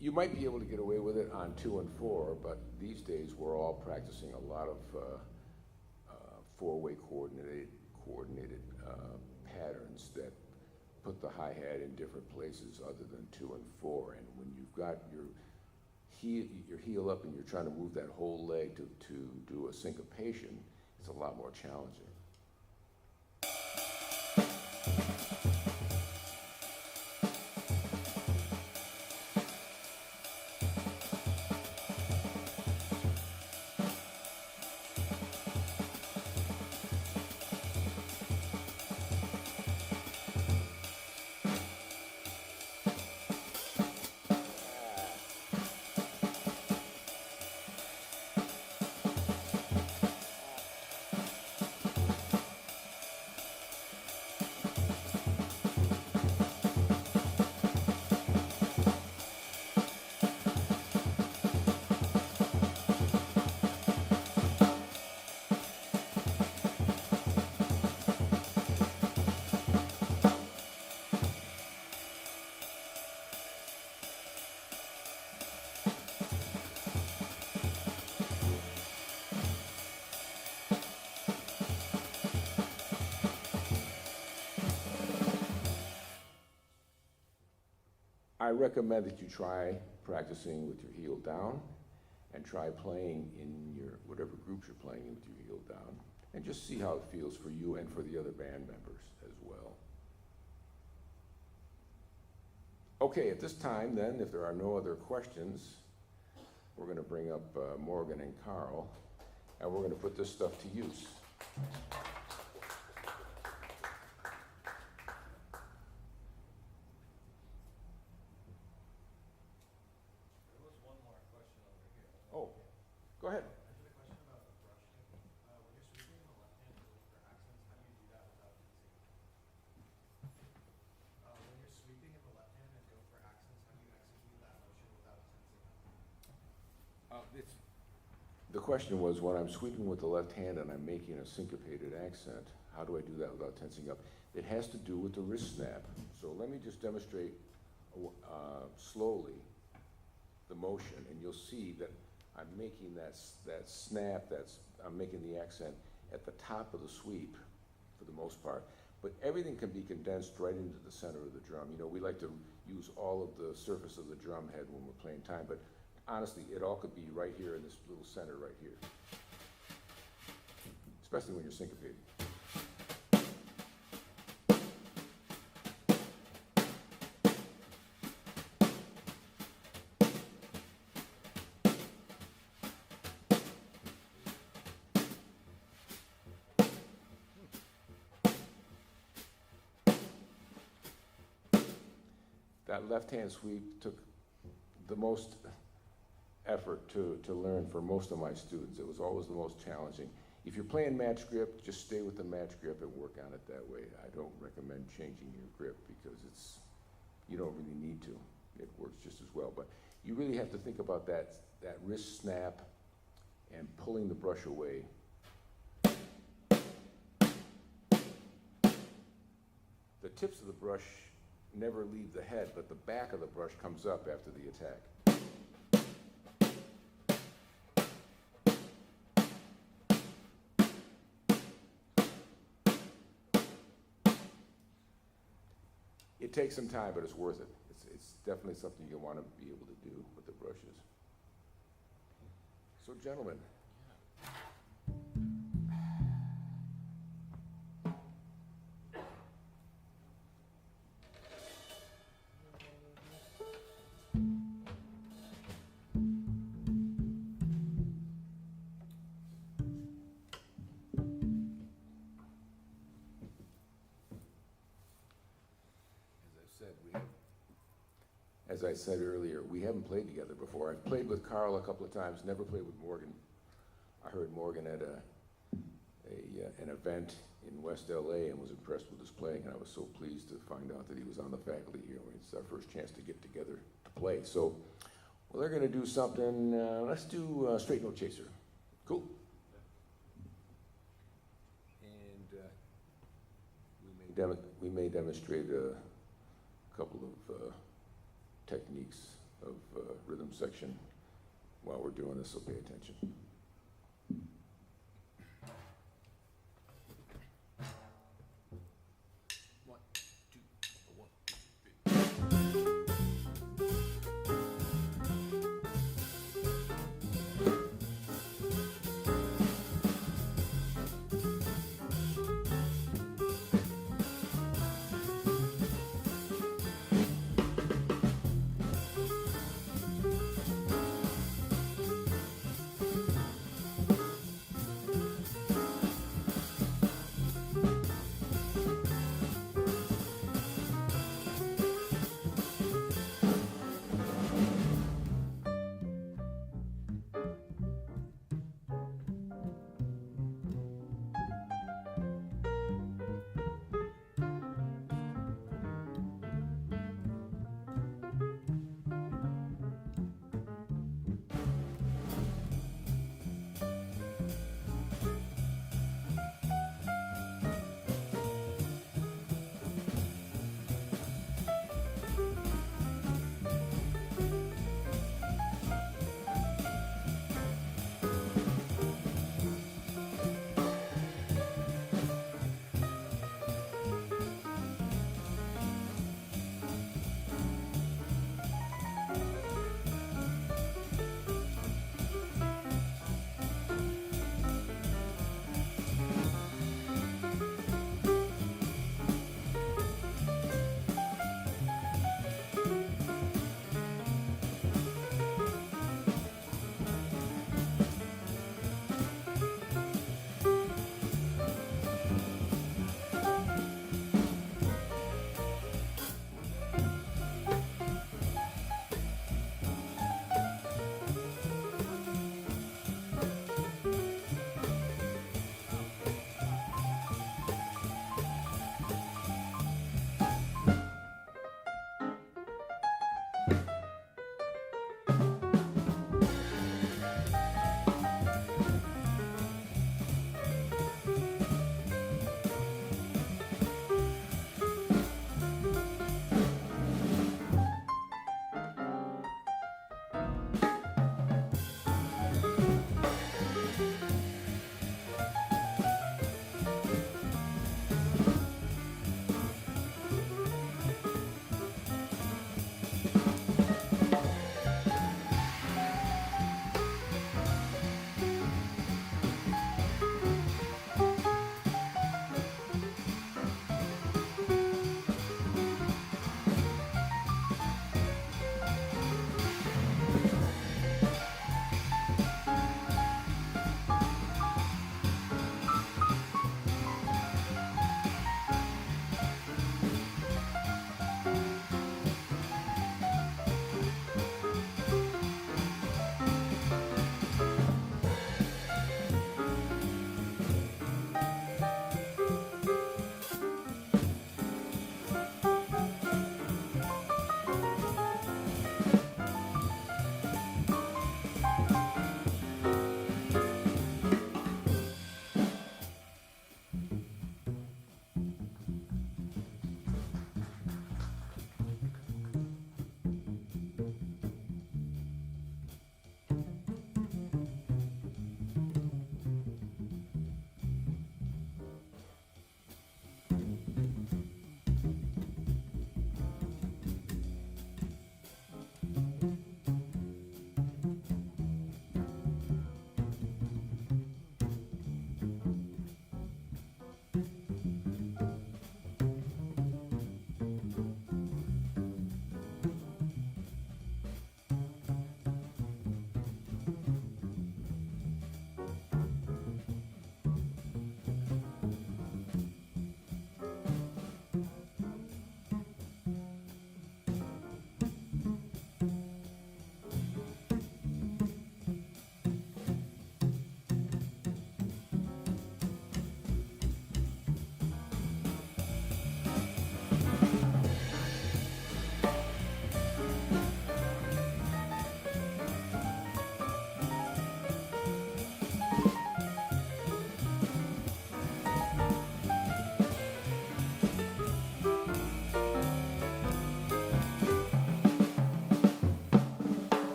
You might be able to get away with it on 2 and 4, but these days we're all practicing a lot of four-way coordinated patterns that put the hi-hat in different places other than 2 and 4. And when you've got your heel up and you're trying to move that whole leg to do a syncopation, it's a lot more challenging. I recommend that you try practicing with your heel down and try playing in your whatever groups you're playing in with your heel down and just see how it feels for you and for the other band members as well. Okay, at this time then, if there are no other questions, we're going to bring up Morgan and Karl, and we're going to put this stuff to use. Go ahead. I have a question about the brushing. When you're sweeping in the left hand, The question was, when I'm sweeping with the left hand and I'm making a syncopated accent, how do I do that without tensing up? It has to do with the wrist snap. So let me just demonstrate slowly the motion, and you'll see that I'm making that snap, I'm making the accent at the top of the sweep for the most part. But everything can be condensed right into the center of the drum. You know, we like to use all of the surface of the drum head when we're playing time, but honestly, it all could be right here in this little center right here, especially when you're syncopated. That left-hand sweep took the most effort to learn for most of my students. It was always the most challenging. If you're playing match grip, just stay with the match grip and work on it that way. I don't recommend changing your grip because you don't really need to. It works just as well. But you really have to think about that wrist snap and pulling the brush away. The tips of the brush never leave the head, but the back of the brush comes up after the attack. It takes some time, but it's worth it. It's definitely something you want to be able to do with the brushes. So, gentlemen. As I said earlier, we haven't played together before. I've played with Karl a couple of times, never played with Morgan. I heard Morgan at an event in West LA and was impressed with his playing, and I was so pleased to find out that he was on the faculty here. It's our first chance to get together to play. So, well, they're gonna do something, let's do Straight Note Chaser. Cool. And we may demonstrate a couple of techniques of rhythm section while we're doing this, so pay attention. One, two, one, two, three.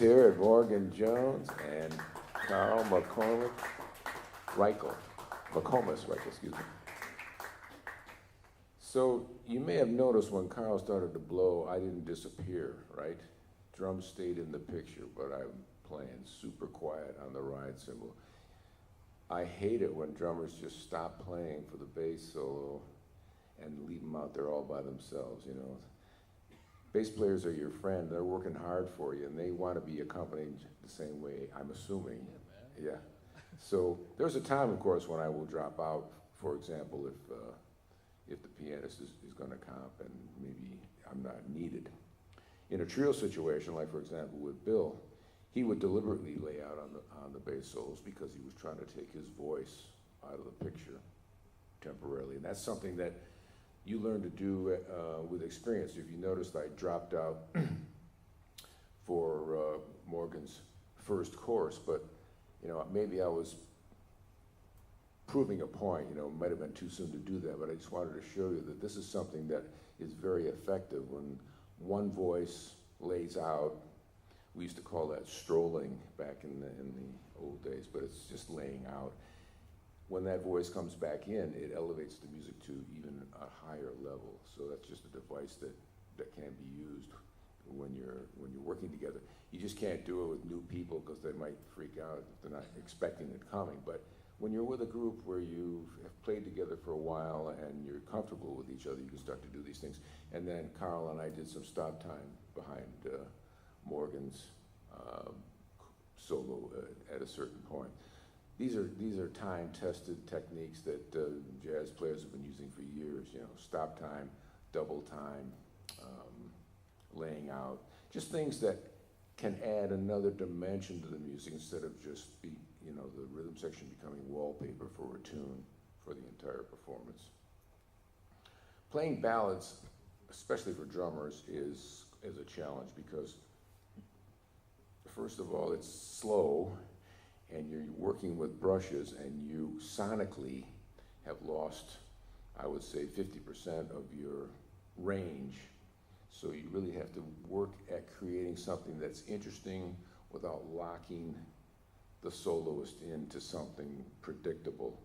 here at Morgan Jones and Karl McComas-Reichl. McComas-Reichl, excuse me. So you may have noticed when Karl started to blow, I didn't disappear, right? Drums stayed in the picture, but I'm playing super quiet on the ride cymbal. I hate it when drummers just stop playing for the bass solo and leave them out there all by themselves, you know. Bass players are your friend. They're working hard for you, and they want to be accompanied the same way, I'm assuming. Yeah. So there's a time, of course, when I will drop out, for example, if the pianist is going to comp and maybe I'm not needed. In a trio situation, like for example with Bill, he would deliberately lay out on the bass solos because he was trying to take his voice out of the picture temporarily. And that's something that you learn to do with experience. If you noticed, I dropped out for Morgan's first course, but you know, maybe I was proving a point. You know, it might have been too soon to do that, but I just wanted to show you that this is something that is very effective when one voice lays out. We used to call that strolling back in the old days, but it's just laying out. When that voice comes back in, it elevates the music to even a higher level. So that's just a device that can be used when you're working together. You just can't do it with new people because they might freak out if they're not expecting it coming. But when you're with a group where you have played together for a while and you're comfortable with each other, you can start to do these things. And then Karl and I did some stop time behind Morgan's solo at a certain point. These are time-tested techniques that jazz players have been using for years. You know, stop time, double time, laying out, just things that can add another dimension to the music instead of just the rhythm section becoming wallpaper for a tune for the entire performance. Playing ballads, especially for drummers, is a challenge because first of all, it's slow, and you're working with brushes, and you sonically have lost, I would say, 50% of your range. So you really have to work at creating something that's interesting without locking the soloist into something predictable.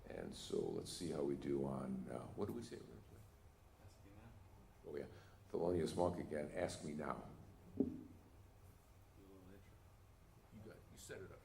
And so let's see how we do on, what do we say we're gonna play? Oh yeah, Thelonious Monk again, Ask Me Now. You set it up.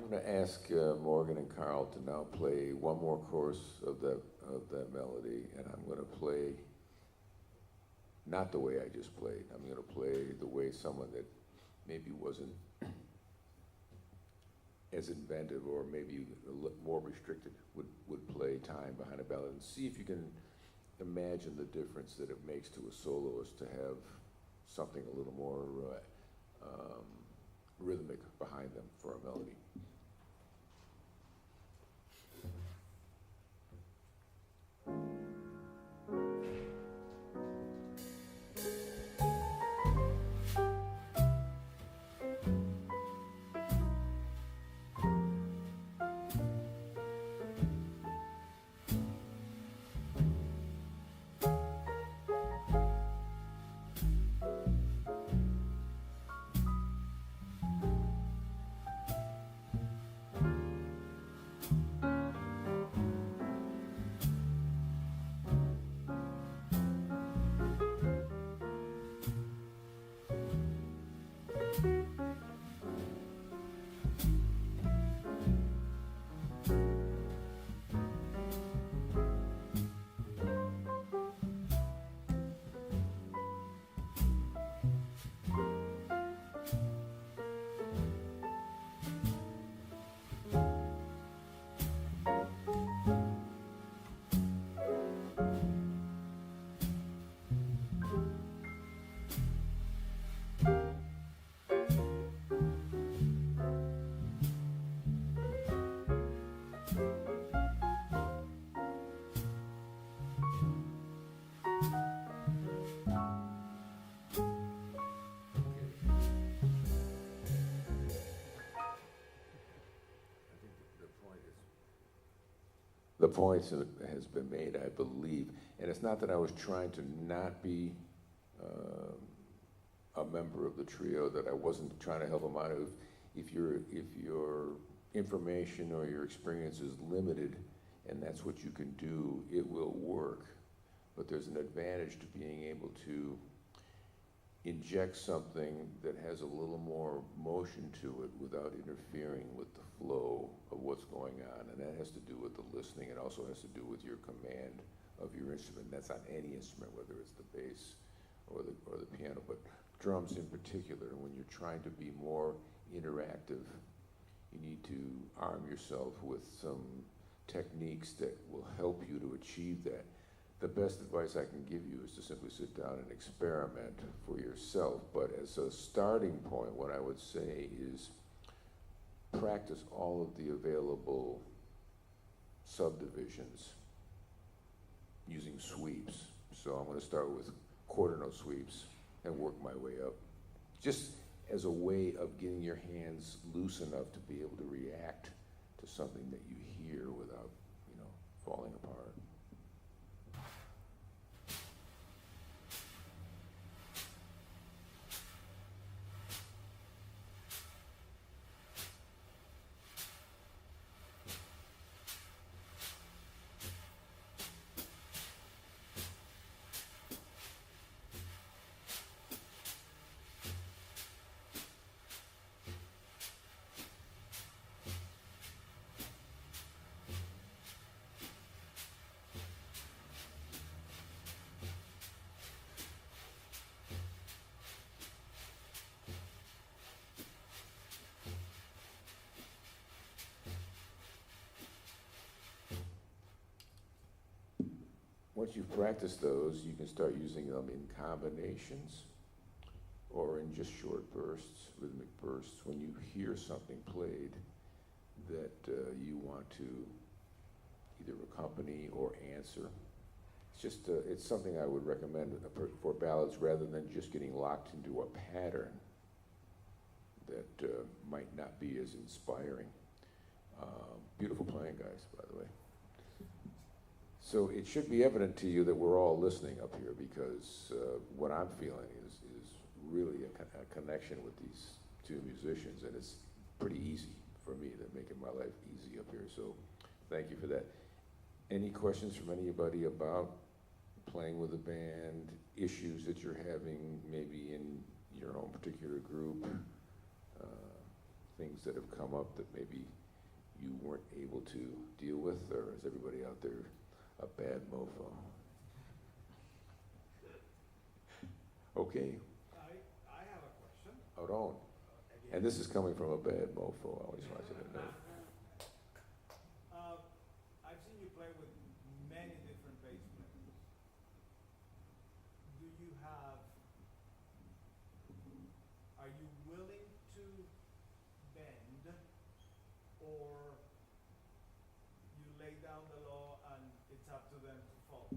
going to ask Morgan and Karl to now play one more chorus of that melody, and I'm going to play not the way I just played. I'm going to play the way someone that maybe wasn't as inventive or maybe more restricted would play time behind a ballad, and see if you can imagine the difference that it makes to a soloist to have something a little more rhythmic behind them for a melody. The point has been made, I believe, and it's not that I was trying to not be a member of the trio, that I wasn't trying to help them out. If your information or your experience is limited, and that's what you can do, it will work. But there's an advantage to being able to inject something that has a little more motion to it without interfering with the flow of what's going on, and that has to do with the listening. It also has to do with your command of your instrument. That's on any instrument, whether it's the bass or the piano, but drums in particular. When you're trying to be more interactive, you need to arm yourself with some techniques that will help you to achieve that. The best advice I can give you is to simply sit down and experiment for yourself. But as a starting point, what I would say is practice all of the available subdivisions using sweeps. So I'm going to start with quarter note sweeps and work my way up, just as a way of getting your hands loose enough to be able to react to something that you hear without, falling apart. Once you've practiced those, you can start using them in combinations or in just short bursts, rhythmic bursts. When you hear something played that you want to either accompany or answer, it's something I would recommend for ballads rather than just getting locked into a pattern that might not be as inspiring. Beautiful playing, guys, by the way. So it should be evident to you that we're all listening up here, because what I'm feeling is really a connection with these two musicians, and it's pretty easy for me. They're making my life easy up here, so thank you for that. Any questions from anybody about playing with a band, issues that you're having maybe in your own particular group? things that have come up that maybe you weren't able to deal with, or is everybody out there a bad mofo? Okay, I have a question. hold on. And this is coming from a bad mofo, I always want you to know. I've seen you play with many different bass players. Are you willing to bend, or you lay down the law and it's up to them to follow?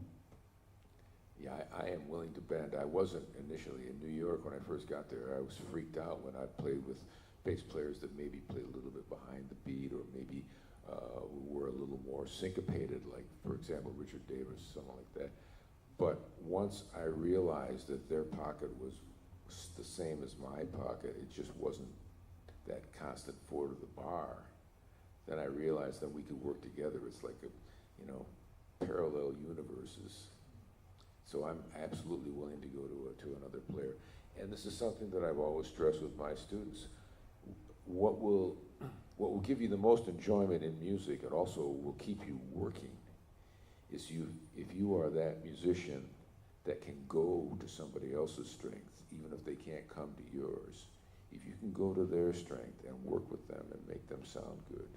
Yeah, I am willing to bend. I wasn't initially in New York when I first got there. I was freaked out when I played with bass players that maybe played a little bit behind the beat, or maybe were a little more syncopated, like, for example, Richard Davis, someone like that. But once I realized that their pocket was the same as my pocket, it just wasn't that constant four to the bar, then I realized that we could work together. It's like parallel universes. So I'm absolutely willing to go to another player. And this is something that I've always stressed with my students. What will give you the most enjoyment in music, and also will keep you working, is if you are that musician that can go to somebody else's strength, even if they can't come to yours. If you can go to their strength and work with them and make them sound good,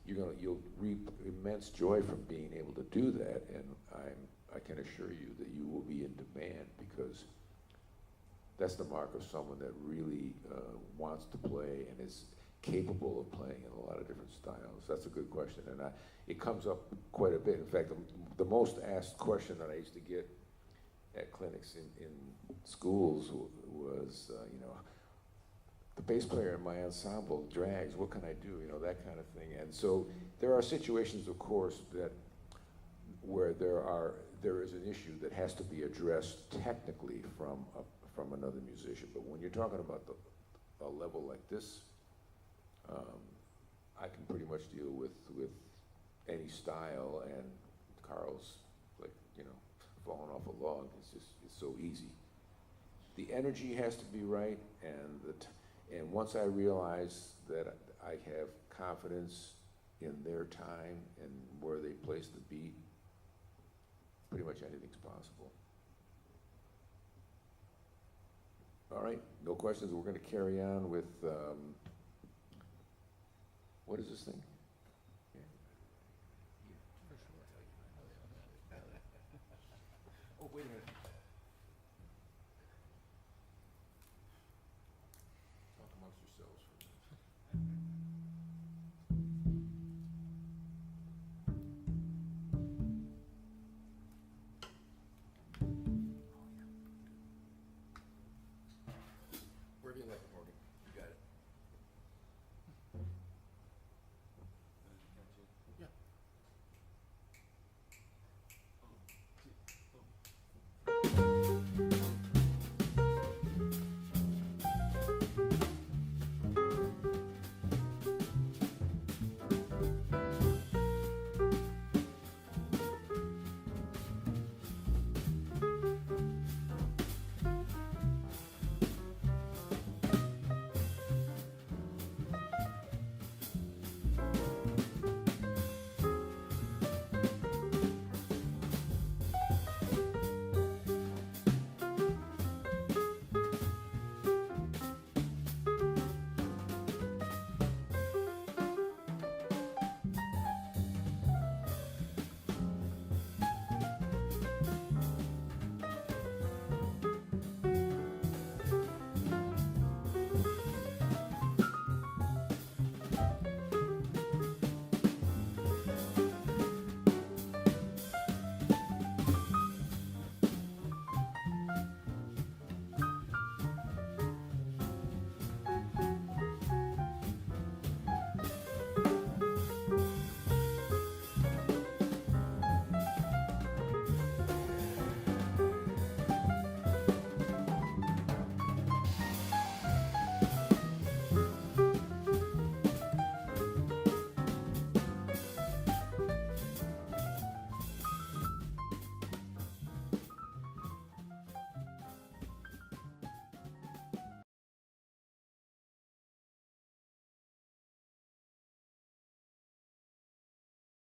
you'll reap immense joy from being able to do that. And I can assure you that you will be in demand, because that's the mark of someone that really wants to play and is capable of playing in a lot of different styles. That's a good question, and it comes up quite a bit. In fact, the most asked question that I used to get at clinics in schools was, the bass player in my ensemble drags, what can I do? That kind of thing. And so there are situations, of course, where there is an issue that has to be addressed technically from another musician. But when you're talking about a level like this, I can pretty much deal with any style, and Karl's falling off a log. It's so easy. The energy has to be right, and once I realize that I have confidence in their time and where they place the beat, pretty much anything's possible. All right, no questions. We're going to carry on with, what is this thing? Oh, wait a minute. Talk amongst yourselves for a minute.